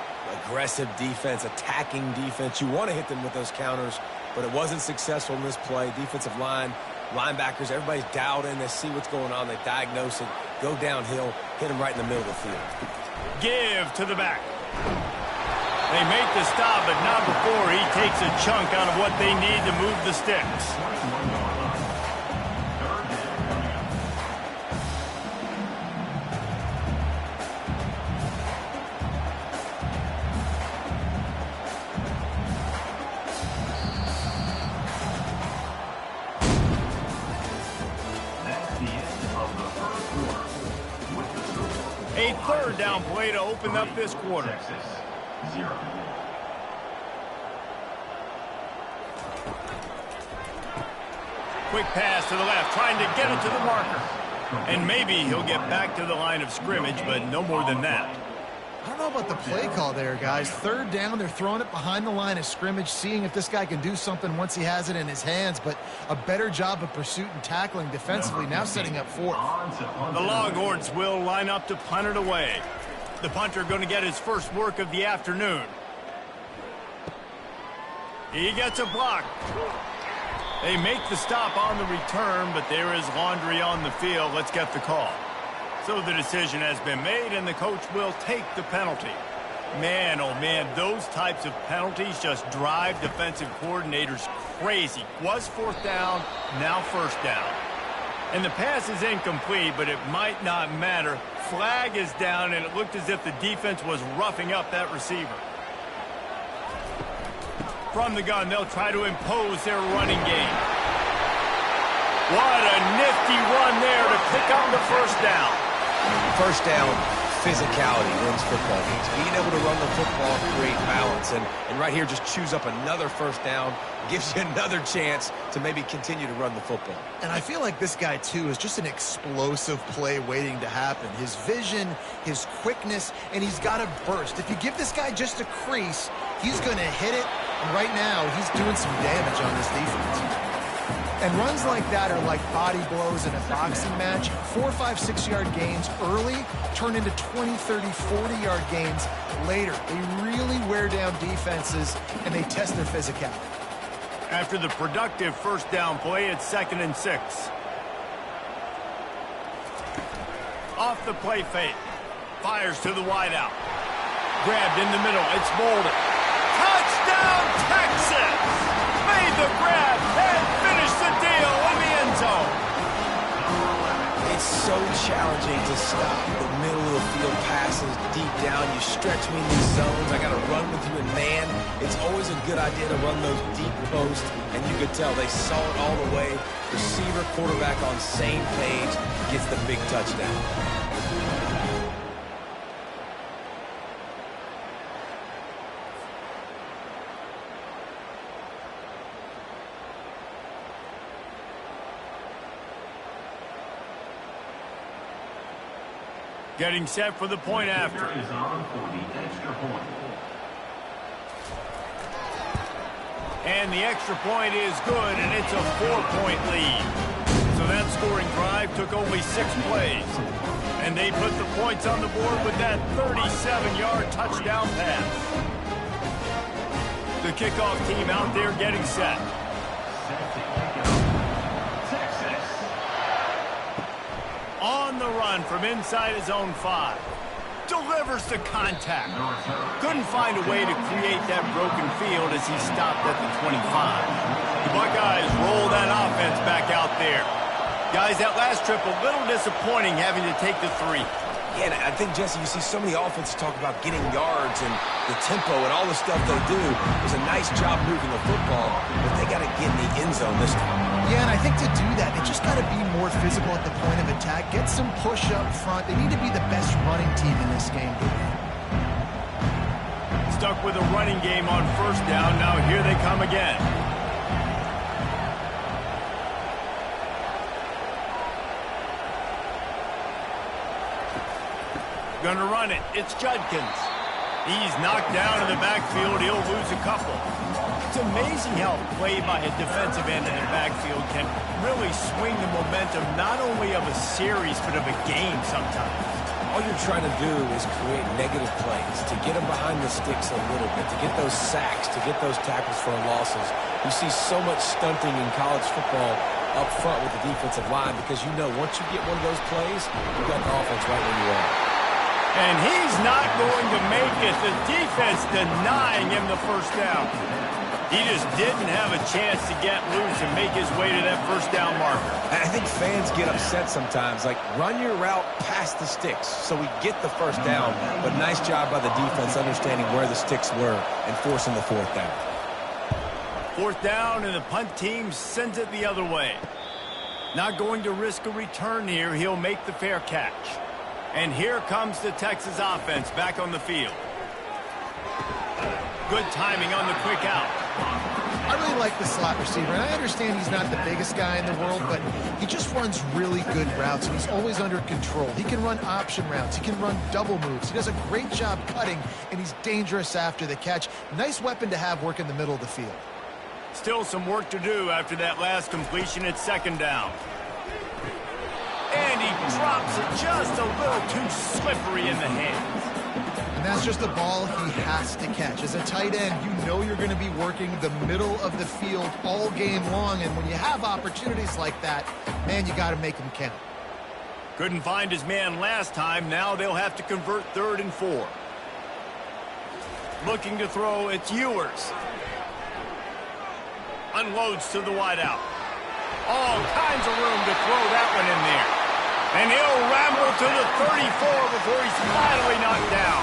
Aggressive defense, attacking defense. You want to hit them with those counters, but it wasn't successful in this play. Defensive line, linebackers, everybody's dialed in. They see what's going on. They diagnose it, go downhill, hit them right in the middle of the field. Give to the back. They make the stop, but not before he takes a chunk out of what they need to move the sticks. A third down play to open up this quarter. Quick pass to the left, trying to get it to the marker. And maybe he'll get back to the line of scrimmage, but no more than that. I don't know about the play call there, guys. Third down, they're throwing it behind the line of scrimmage, seeing if this guy can do something once he has it in his hands, but a better job of pursuit and tackling defensively, now setting up fourth. The Longhorns will line up to punt it away. The punter going to get his first work of the afternoon. He gets a block. They make the stop on the return, but there is laundry on the field. Let's get the call. So the decision has been made, and the coach will take the penalty. Man, oh man, those types of penalties just drive defensive coordinators crazy. Was fourth down, now first down. And the pass is incomplete, but it might not matter. Flag is down, and it looked as if the defense was roughing up that receiver. From the gun, they'll try to impose their running game. What a nifty run there to pick up the first down. First down, physicality wins football games. Being able to run the football, create balance, and right here just choose up another first down, gives you another chance to maybe continue to run the football. And I feel like this guy, too, is just an explosive play waiting to happen. His vision, his quickness, and he's got a burst. If you give this guy just a crease, he's going to hit it, and right now he's doing some damage on this defense. And runs like that are like body blows in a boxing match. 4, 5, 6-yard gains early turn into 20, 30, 40-yard gains later. They really wear down defenses, and they test their physicality. After the productive first down play, it's 2nd and 6. Off the play fake. Fires to the wideout. Grabbed in the middle. It's Bolden. Touchdown, Texas! Made the grab and finished the deal in the end zone. It's so challenging to stop the middle of the field passes deep down. You stretch me in these zones. I got to run with you in man. It's always a good idea to run those deep posts, and you could tell they saw it all the way. Receiver, quarterback on same page, gets the big touchdown. Getting set for the point after. Is on for the extra point. And the extra point is good, and it's a 4-point lead. So that scoring drive took only 6 plays. And they put the points on the board with that 37-yard touchdown pass. The kickoff team out there getting set. On the run from inside his own 5. Delivers the contact. Couldn't find a way to create that broken field as he stopped at the 25. The Buckeyes roll that offense back out there. Guys, that last trip a little disappointing having to take the 3. Yeah, and I think, Jesse, you see so many offenses talk about getting yards and the tempo and all the stuff they do. It was a nice job moving the football, but they got to get in the end zone this time. Yeah, and I think to do that, they just got to be more physical at the point of attack, get some push up front. They need to be the best running team in this game to win. Stuck with a running game on first down. Now here they come again. Gonna run it. It's Judkins. He's knocked down in the backfield. He'll lose a couple. It's amazing how play by a defensive end in the backfield can really swing the momentum not only of a series but of a game sometimes. All you're trying to do is create negative plays, to get them behind the sticks a little bit, to get those sacks, to get those tackles for losses. You see so much stunting in college football up front with the defensive line because you know once you get one of those plays, you got the offense right where you are. And he's not going to make it. The defense denying him the first down. He just didn't have a chance to get loose and make his way to that first down marker. I think fans get upset sometimes, like run your route past the sticks so we get the first down, but nice job by the defense understanding where the sticks were and forcing the 4th down. 4th down, and the punt team sends it the other way. Not going to risk a return here. He'll make the fair catch. And here comes the Texas offense back on the field. Good timing on the quick out. I really like the slot receiver, and I understand he's not the biggest guy in the world, but he just runs really good routes, and he's always under control. He can run option routes. He can run double moves. He does a great job cutting, and he's dangerous after the catch. Nice weapon to have work in the middle of the field. Still some work to do after that last completion at 2nd down. And he drops it just a little too slippery in the hands. And that's just a ball he has to catch. As a tight end, you know you're going to be working the middle of the field all game long, and when you have opportunities like that, man, you got to make them count. Couldn't find his man last time. Now they'll have to convert 3rd and 4. Looking to throw, it's Ewers. Unloads to the wideout. All kinds of room to throw that one in there. And he'll ramble to the 34 before he's finally knocked down.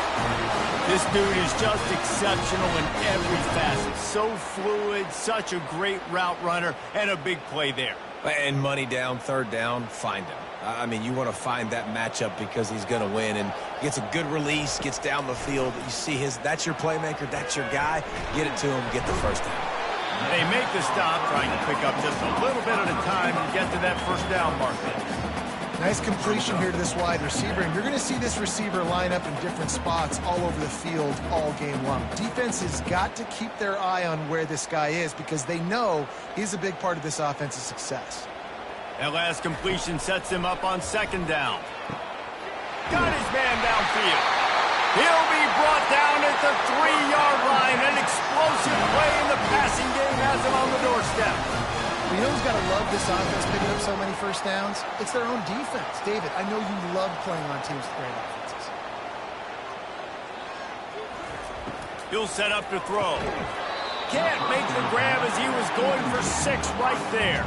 This dude is just exceptional in every facet. So fluid, such a great route runner, and a big play there. And money down, 3rd down, find him. I mean, you want to find that matchup because he's going to win. And gets a good release, gets down the field. You see that's your playmaker, that's your guy. Get it to him, get the first down. They make the stop, trying to pick up just a little bit at a time and get to that first down marker. Nice completion here to this wide receiver, and you're going to see this receiver line up in different spots all over the field all game long. Defense has got to keep their eye on where this guy is because they know he's a big part of this offense's success. That last completion sets him up on 2nd down. Got his man downfield. He'll be brought down at the 3-yard line. An explosive play in the passing game has him on the doorstep. You know who's got to love this offense picking up so many first downs? It's their own defense. David, I know you love playing on teams with great offenses. He'll set up to throw. Can't make the grab as he was going for 6 right there.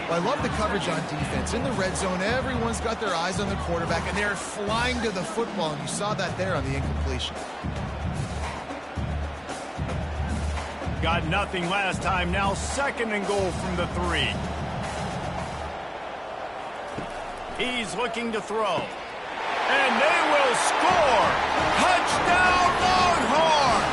Well, I love the coverage on defense. In the red zone, everyone's got their eyes on the quarterback, and they're flying to the football, and you saw that there on the incompletion. Got nothing last time. Now 2nd and goal from the 3. He's looking to throw. And they will score. Touchdown, Longhorns!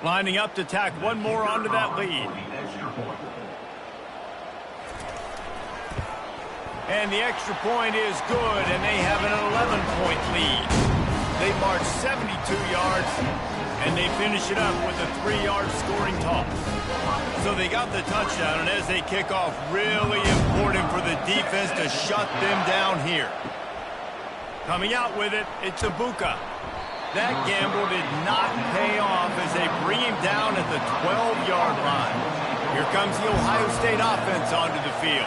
Lining up to tack one more onto that lead. And the extra point is good, and they have an 11-point lead. They march 72 yards, and they finish it up with a 3-yard scoring toss. So they got the touchdown, and as they kick off, really important for the defense to shut them down here. Coming out with it, it's Nba2k. That gamble did not pay off as they bring him down at the 12-yard line. Here comes the Ohio State offense onto the field.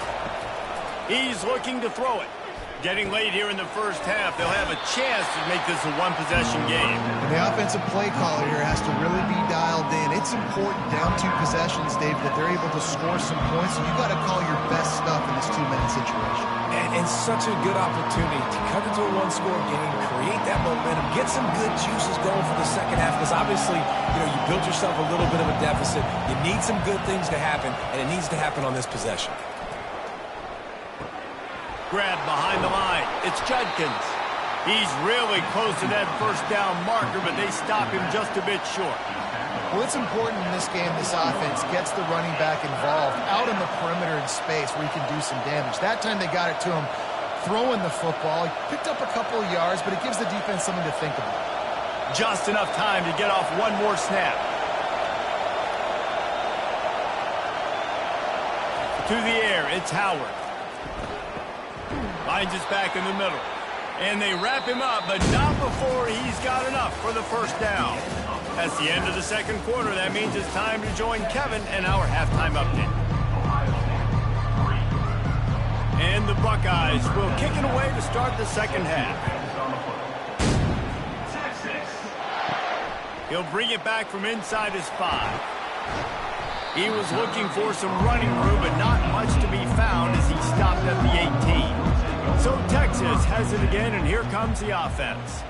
He's looking to throw it. Getting late here in the first half, they'll have a chance to make this a one-possession game. And the offensive play caller here has to really be dialed in. It's important down 2 possessions, Dave, that they're able to score some points. So you got to call your best stuff in this 2-minute situation. And such a good opportunity to cut into a one-score game, create that momentum, get some good juices going for the second half. Because obviously, you built yourself a little bit of a deficit. You need some good things to happen, and it needs to happen on this possession. Grab behind the line. It's Judkins. He's really close to that first down marker, but they stop him just a bit short. Well, it's important in this game this offense gets the running back involved out in the perimeter in space where he can do some damage. That time they got it to him throwing the football. He picked up a couple of yards, but it gives the defense something to think about. Just enough time to get off one more snap. To the air, it's Howard. Finds us back in the middle. And they wrap him up, but not before he's got enough for the first down. That's the end of the second quarter. That means it's time to join Kevin and our halftime update. And the Buckeyes will kick it away to start the second half. He'll bring it back from inside his 5. He was looking for some running room, but not much to be found as he stopped at the 18. So Texas has it again, and here comes the offense.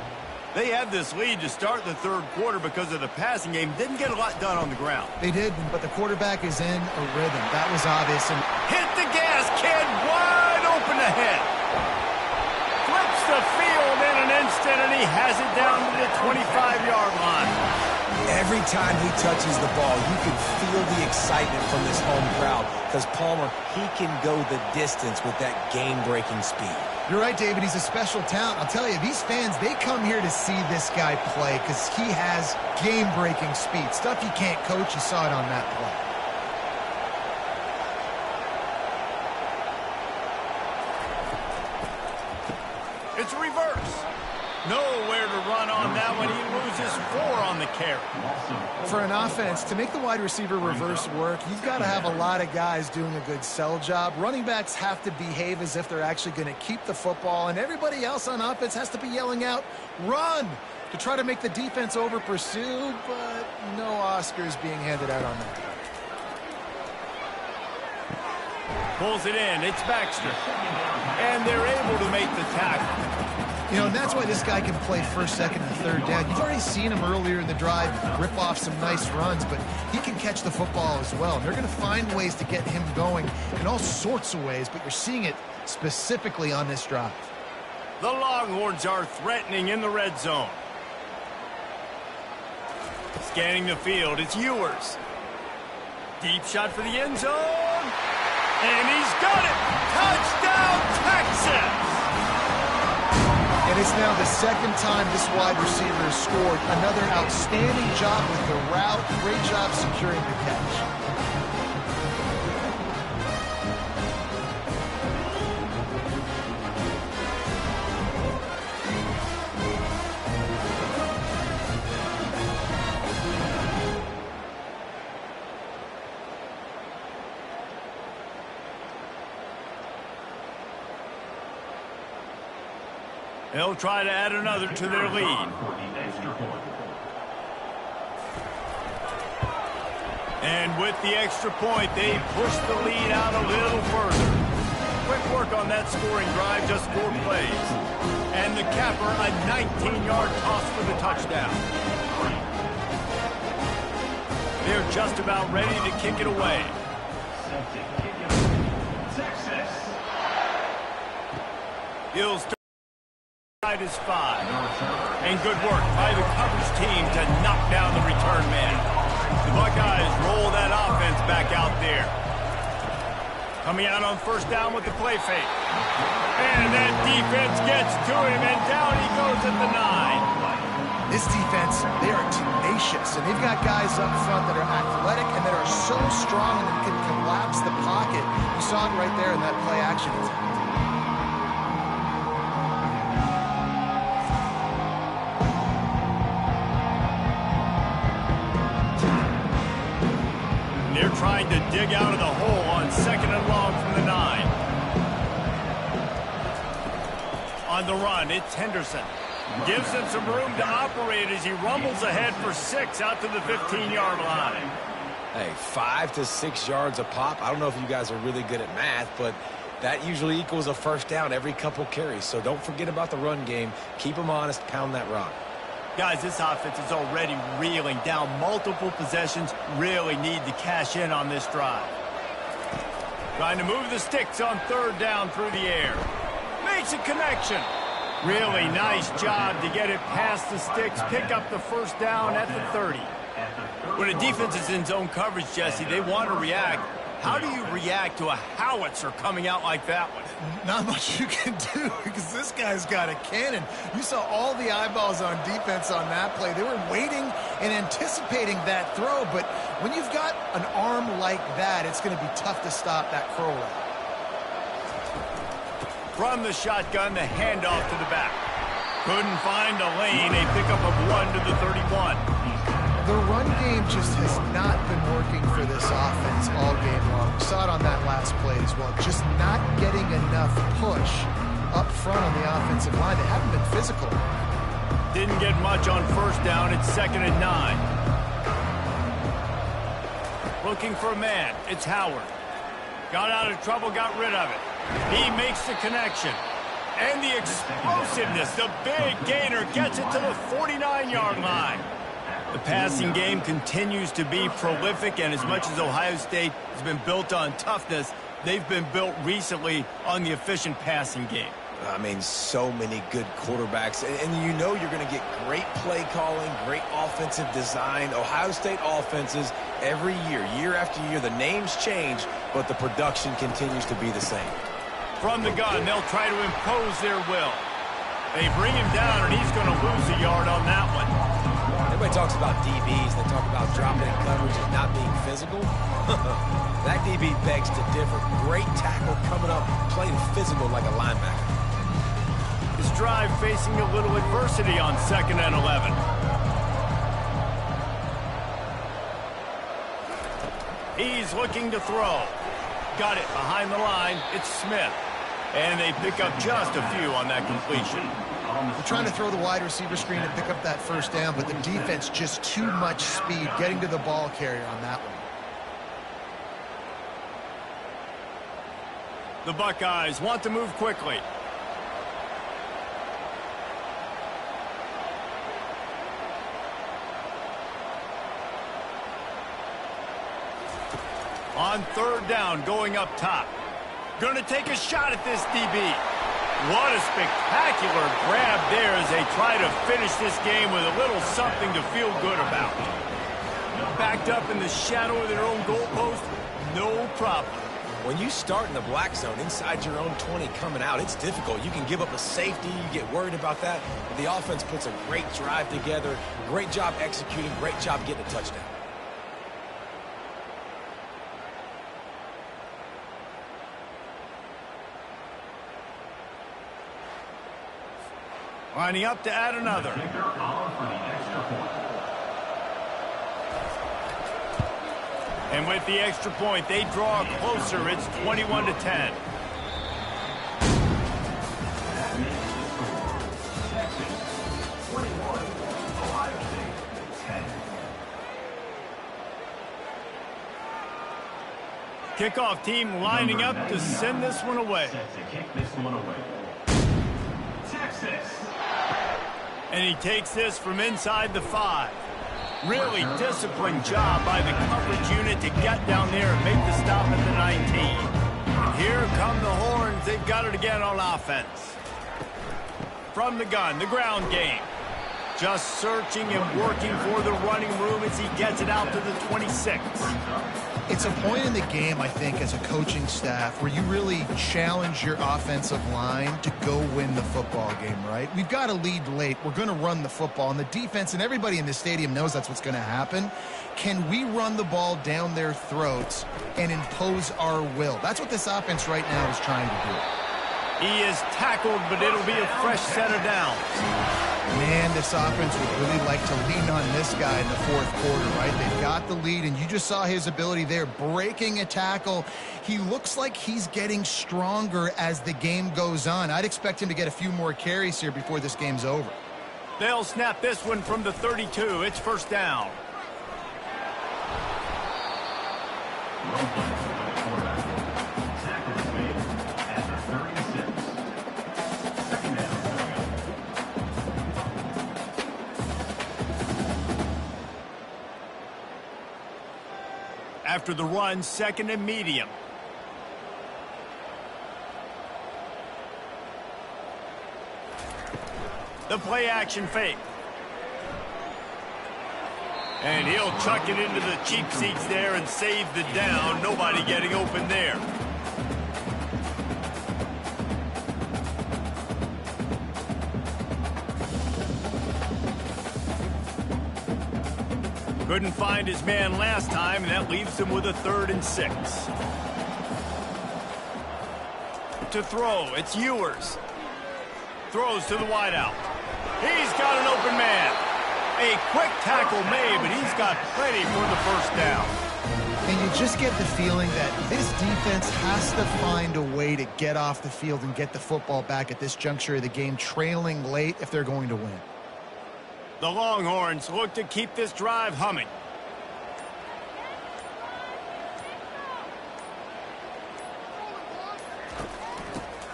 They had this lead to start the third quarter because of the passing game. Didn't get a lot done on the ground. They did, but the quarterback is in a rhythm. That was obvious. And hit the gas, kid. Wide open ahead. Flips the field in an instant, and he has it down to the 25-yard line. Every time he touches the ball, you can feel the excitement from this home crowd because Palmer, he can go the distance with that game-breaking speed. You're right, David. He's a special talent. I'll tell you, these fans, they come here to see this guy play because he has game-breaking speed. Stuff you can't coach. You saw it on that play. It's a reverse. Nowhere to run on that one. He loses 4 on the carry. For an offense, to make the wide receiver reverse work, you've got to have a lot of guys doing a good sell job. Running backs have to behave as if they're actually going to keep the football, and everybody else on offense has to be yelling out, run, to try to make the defense over-pursue, but no Oscars being handed out on that. Pulls it in. It's Baxter. And they're able to make the tackle. And that's why this guy can play first, second, and third down. You've already seen him earlier in the drive rip off some nice runs, but he can catch the football as well. And they're going to find ways to get him going in all sorts of ways, but you're seeing it specifically on this drive. The Longhorns are threatening in the red zone. Scanning the field, it's Ewers. Deep shot for the end zone. And he's got it! Touchdown, Texas! And it's now the second time this wide receiver has scored. Another outstanding job with the route. Great job securing the catch. They'll try to add another to their lead. And with the extra point, they push the lead out a little further. Quick work on that scoring drive, just 4 plays. And the capper, a 19-yard toss for the touchdown. They're just about ready to kick it away. He'll start his 5. And good work by the coverage team to knock down the return man. Buckeyes roll that offense back out there. Coming out on first down with the play fake. And that defense gets to him, and down he goes at the 9. This defense, they are tenacious, and they've got guys up front that are athletic and that are so strong and can collapse the pocket. You saw it right there in that play action. They're trying to dig out of the hole on 2nd and long from the 9. On the run, it's Henderson. Gives him some room to operate as he rumbles ahead for 6 out to the 15-yard line. Hey, 5 to 6 yards a pop. I don't know if you guys are really good at math, but that usually equals a first down every couple carries. So don't forget about the run game. Keep them honest. Pound that rock. Guys, this offense is already reeling down multiple possessions. Really need to cash in on this drive. Trying to move the sticks on 3rd down through the air. Makes a connection. Really nice job to get it past the sticks, pick up the first down at the 30. When a defense is in zone coverage, Jesse, they want to react. How do you react to a howitzer coming out like that one? Not much you can do because this guy's got a cannon. You saw all the eyeballs on defense on that play. They were waiting and anticipating that throw, but when you've got an arm like that, it's going to be tough to stop that curl route. From the shotgun, the handoff to the back. Couldn't find a lane. A pickup of 1 to the 31. The run game just has not been working for this offense all game long. We saw it on that last play as well. Just not getting enough push up front on the offensive line. They haven't been physical. Didn't get much on first down. It's 2nd and 9. Looking for a man. It's Howard. Got out of trouble, got rid of it. He makes the connection. And the explosiveness, the big gainer gets it to the 49-yard line. The passing game continues to be prolific, and as much as Ohio State has been built on toughness, they've been built recently on the efficient passing game. I mean, so many good quarterbacks, and you know you're going to get great play calling, great offensive design. Ohio State offenses every year, year after year, the names change, but the production continues to be the same. From the gun, they'll try to impose their will. They bring him down, and he's going to lose a yard on that one. Everybody talks about DBs. They talk about dropping in coverage and not being physical. That DB begs to differ. Great tackle coming up, playing physical like a linebacker. His drive facing a little adversity on 2nd and 11. He's looking to throw. Got it behind the line. It's Smith. And they pick up just a few on that completion. They're trying to throw the wide receiver screen and pick up that first down, but the defense just too much speed getting to the ball carrier on that one. The Buckeyes want to move quickly. On 3rd down, going up top. Going to take a shot at this DB. What a spectacular grab there as they try to finish this game with a little something to feel good about. Backed up in the shadow of their own goalpost, no problem. When you start in the black zone inside your own 20 coming out, it's difficult. You can give up a safety. You get worried about that. But the offense puts a great drive together. Great job executing. Great job getting a touchdown. Lining up to add another. And with the extra point, they draw closer. It's 21 to 10. Kickoff team lining up to send this one away. And he takes this from inside the 5. Really disciplined job by the coverage unit to get down there and make the stop at the 19. And here come the horns. They've got it again on offense. From the gun, the ground game. Just searching and working for the running room as he gets it out to the 26. It's a point in the game, I think, as a coaching staff where you really challenge your offensive line to go win the football game, right? We've got to lead late. We're going to run the football, and the defense and everybody in the stadium knows that's what's going to happen. Can we run the ball down their throats and impose our will? That's what this offense right now is trying to do. He is tackled, but it'll be a fresh set of downs. Man, this offense would really like to lean on this guy in the fourth quarter, right? They've got the lead, and you just saw his ability there, breaking a tackle. He looks like he's getting stronger as the game goes on. I'd expect him to get a few more carries here before this game's over. They'll snap this one from the 32. It's first down. After the run, second and medium. The play action fake. And he'll chuck it into the cheap seats there and save the down. Nobody getting open there. Couldn't find his man last time, and that leaves him with a 3rd and 6. To throw, it's Ewers. Throws to the wideout. He's got an open man. A quick tackle made, but he's got plenty for the first down. And you just get the feeling that this defense has to find a way to get off the field and get the football back at this juncture of the game, trailing late if they're going to win. The Longhorns look to keep this drive humming.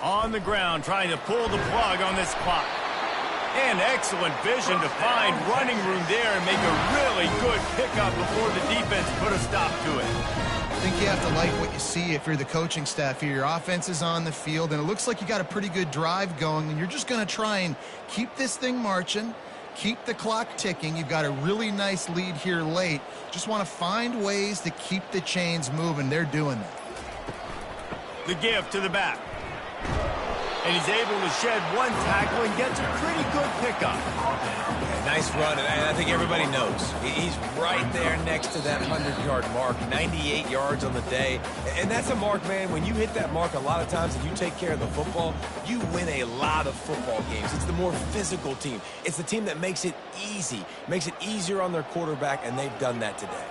On the ground, trying to pull the plug on this clock. And excellent vision to find running room there and make a really good pickup before the defense put a stop to it. I think you have to like what you see if you're the coaching staff here. Your offense is on the field, and it looks like you got a pretty good drive going, and you're just going to try and keep this thing marching, keep the clock ticking. You've got a really nice lead here late. Just want to find ways to keep the chains moving. They're doing that. The give to the back. And he's able to shed one tackle and gets a pretty good pickup. Yeah, nice run, and I think everybody knows. He's right there next to that 100-yard mark, 98 yards on the day. And that's a mark, man. When you hit that mark a lot of times and you take care of the football, you win a lot of football games. It's the more physical team. It's the team that makes it easy, makes it easier on their quarterback, and they've done that today.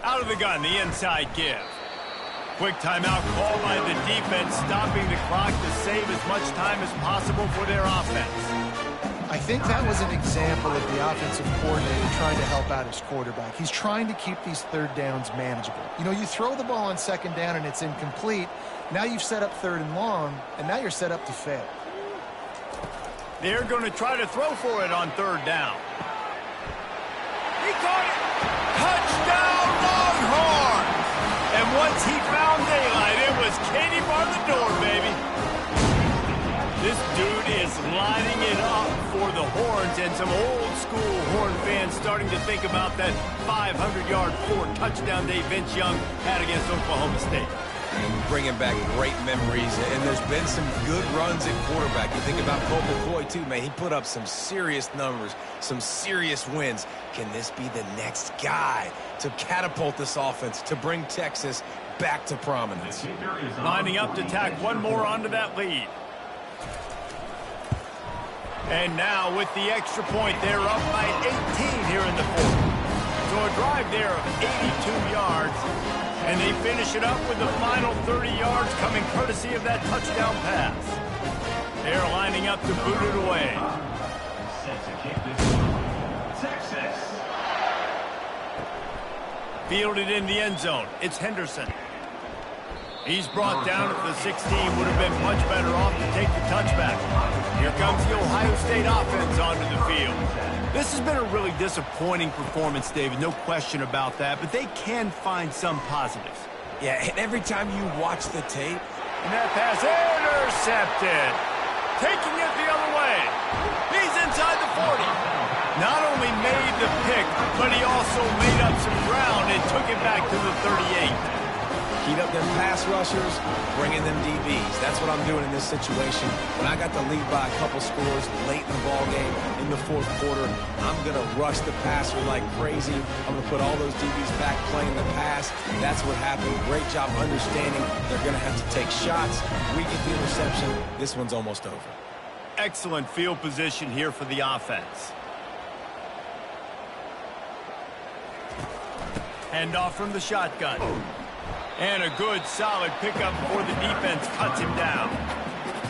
Out of the gun, the inside give. Quick timeout call by the defense, stopping the clock to save as much time as possible for their offense. I think that was an example of the offensive coordinator trying to help out his quarterback. He's trying to keep these third downs manageable. You know, you throw the ball on second down and it's incomplete. Now you've set up 3rd and long, and now you're set up to fail. They're going to try to throw for it on 3rd down. He caught it! Touchdown, Longhorn! And once he found daylight, it was Katie bar the door, baby. This dude is lining it up for the Horns, and some old-school Horn fans starting to think about that 500-yard 4-touchdown day Vince Young had against Oklahoma State. Bringing back great memories, and there's been some good runs at quarterback. You think about Colt McCoy, too, man. He put up some serious numbers, some serious wins. Can this be the next guy to catapult this offense, to bring Texas back to prominence? Lining up to tack one more onto that lead. And now with the extra point, they're up by 18 here in the 4th. So a drive there of 82 yards. And they finish it up with the final 30 yards coming courtesy of that touchdown pass. They're lining up to boot it away. Set to kick this one, Texas. Fielded in the end zone. It's Henderson. He's brought down at the 16. Would have been much better off to take the touchback. Here comes the Ohio State offense onto the field. This has been a really disappointing performance, David. No question about that. But they can find some positives. Yeah, and every time you watch the tape, And that pass intercepted. taking it the other way. He's inside the 40. Not only made the pick, but he also made up some ground and took it back to the 38. Heat up them pass rushers, bring in them DBs. That's what I'm doing in this situation. When I got the lead by a couple scores late in the ball game, in the fourth quarter, I'm going to rush the passer like crazy. I'm going to put all those DBs back playing the pass. That's what happened. Great job understanding they're going to have to take shots. We get the interception. This one's almost over. Excellent field position here for the offense. Handoff from the shotgun. And a good, solid pickup before the defense cuts him down.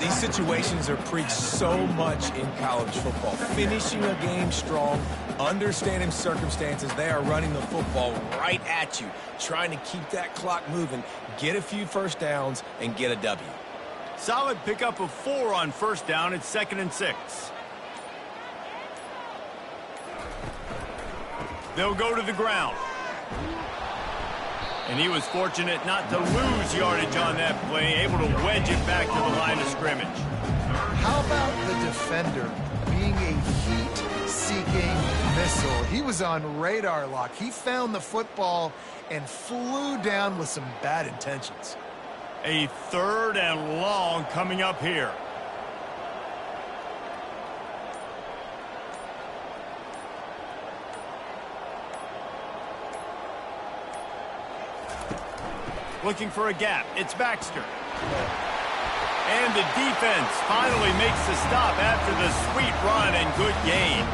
These situations are preached so much in college football. Finishing a game strong, understanding circumstances. They are running the football right at you, trying to keep that clock moving, get a few first downs, and get a W. Solid pickup of 4 on first down. It's 2nd and 6. They'll go to the ground. And he was fortunate not to lose yardage on that play, able to wedge it back to the line of scrimmage. How about the defender being a heat-seeking missile? He was on radar lock. He found the football and flew down with some bad intentions. A 3rd and long coming up here. Looking for a gap. It's Baxter. And the defense finally makes the stop after the sweet run and good gain.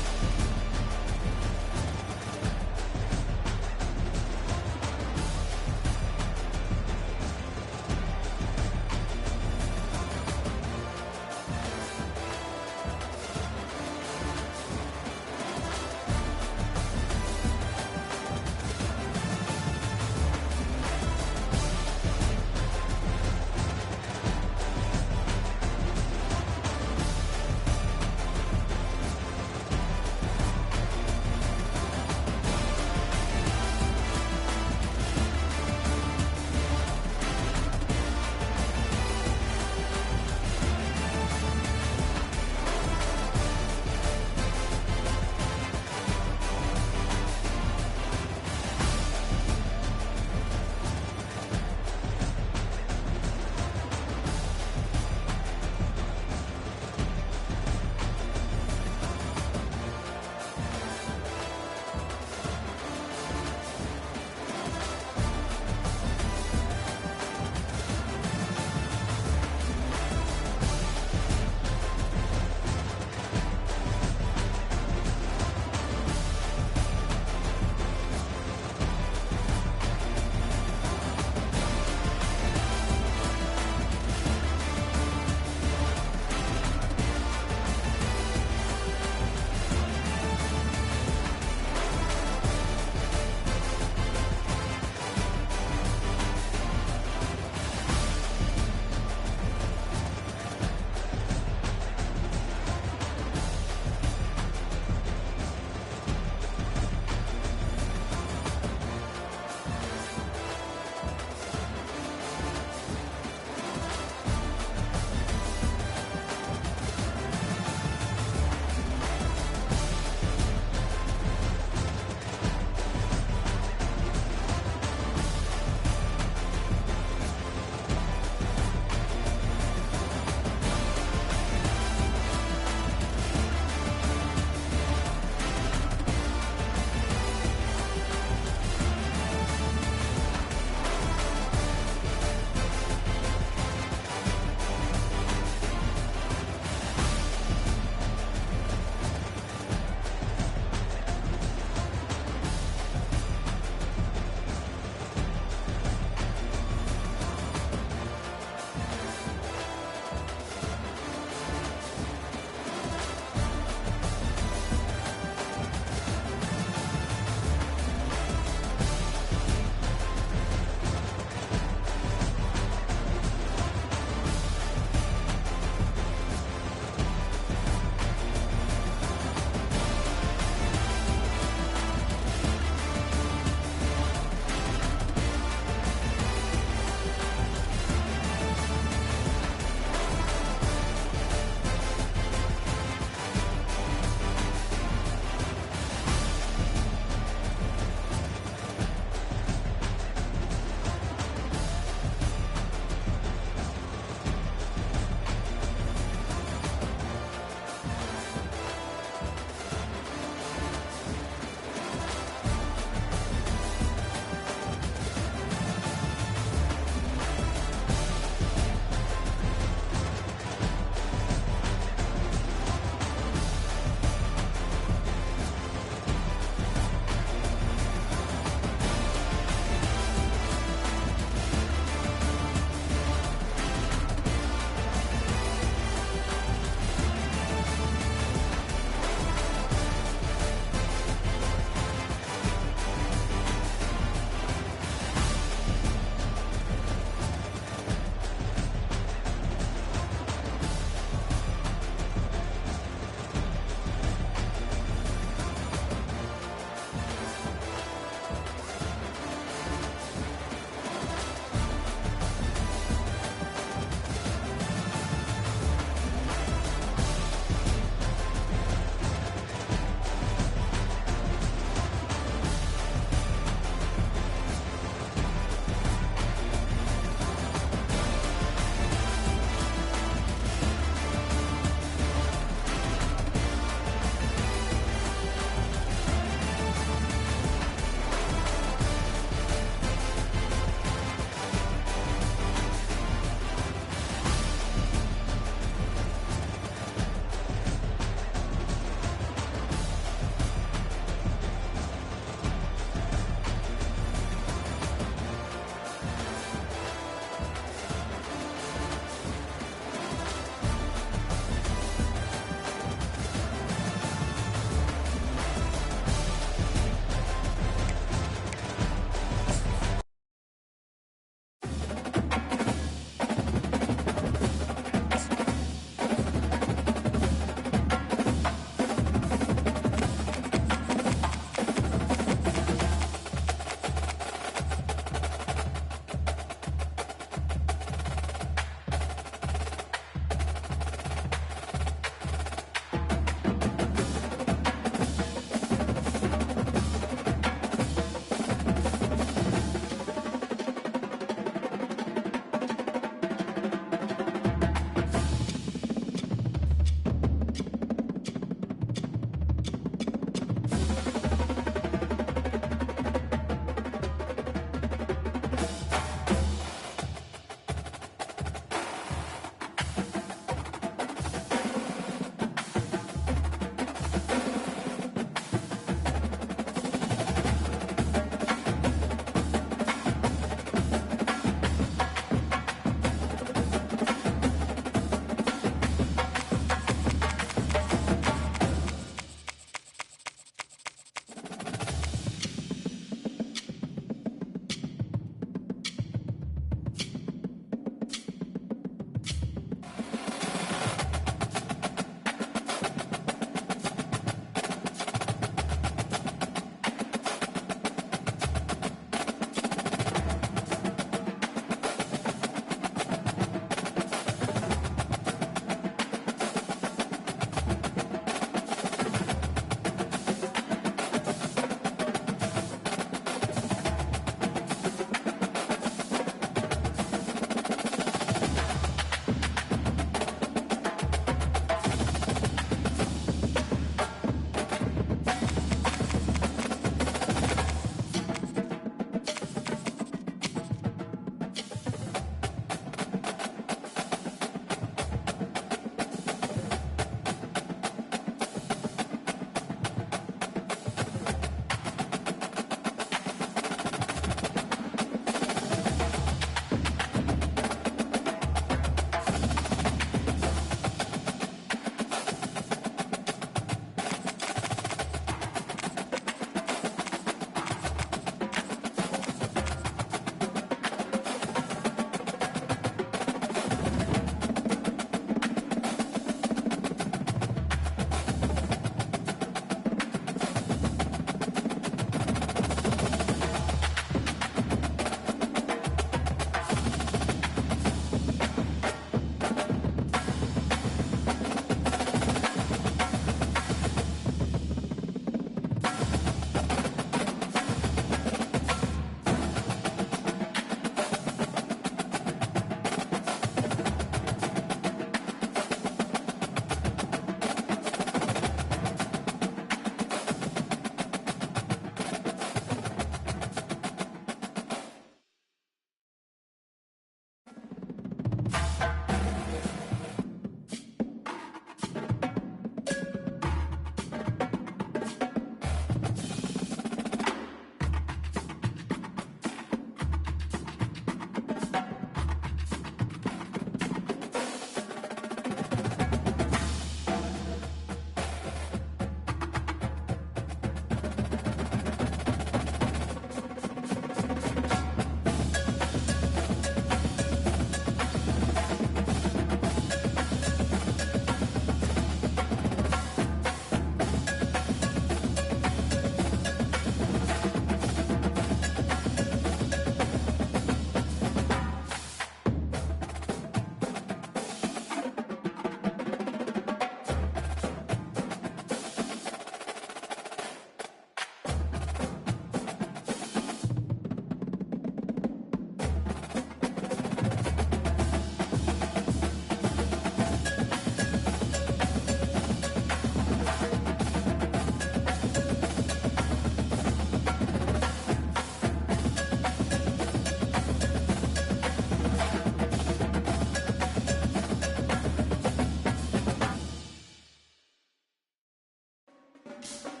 it.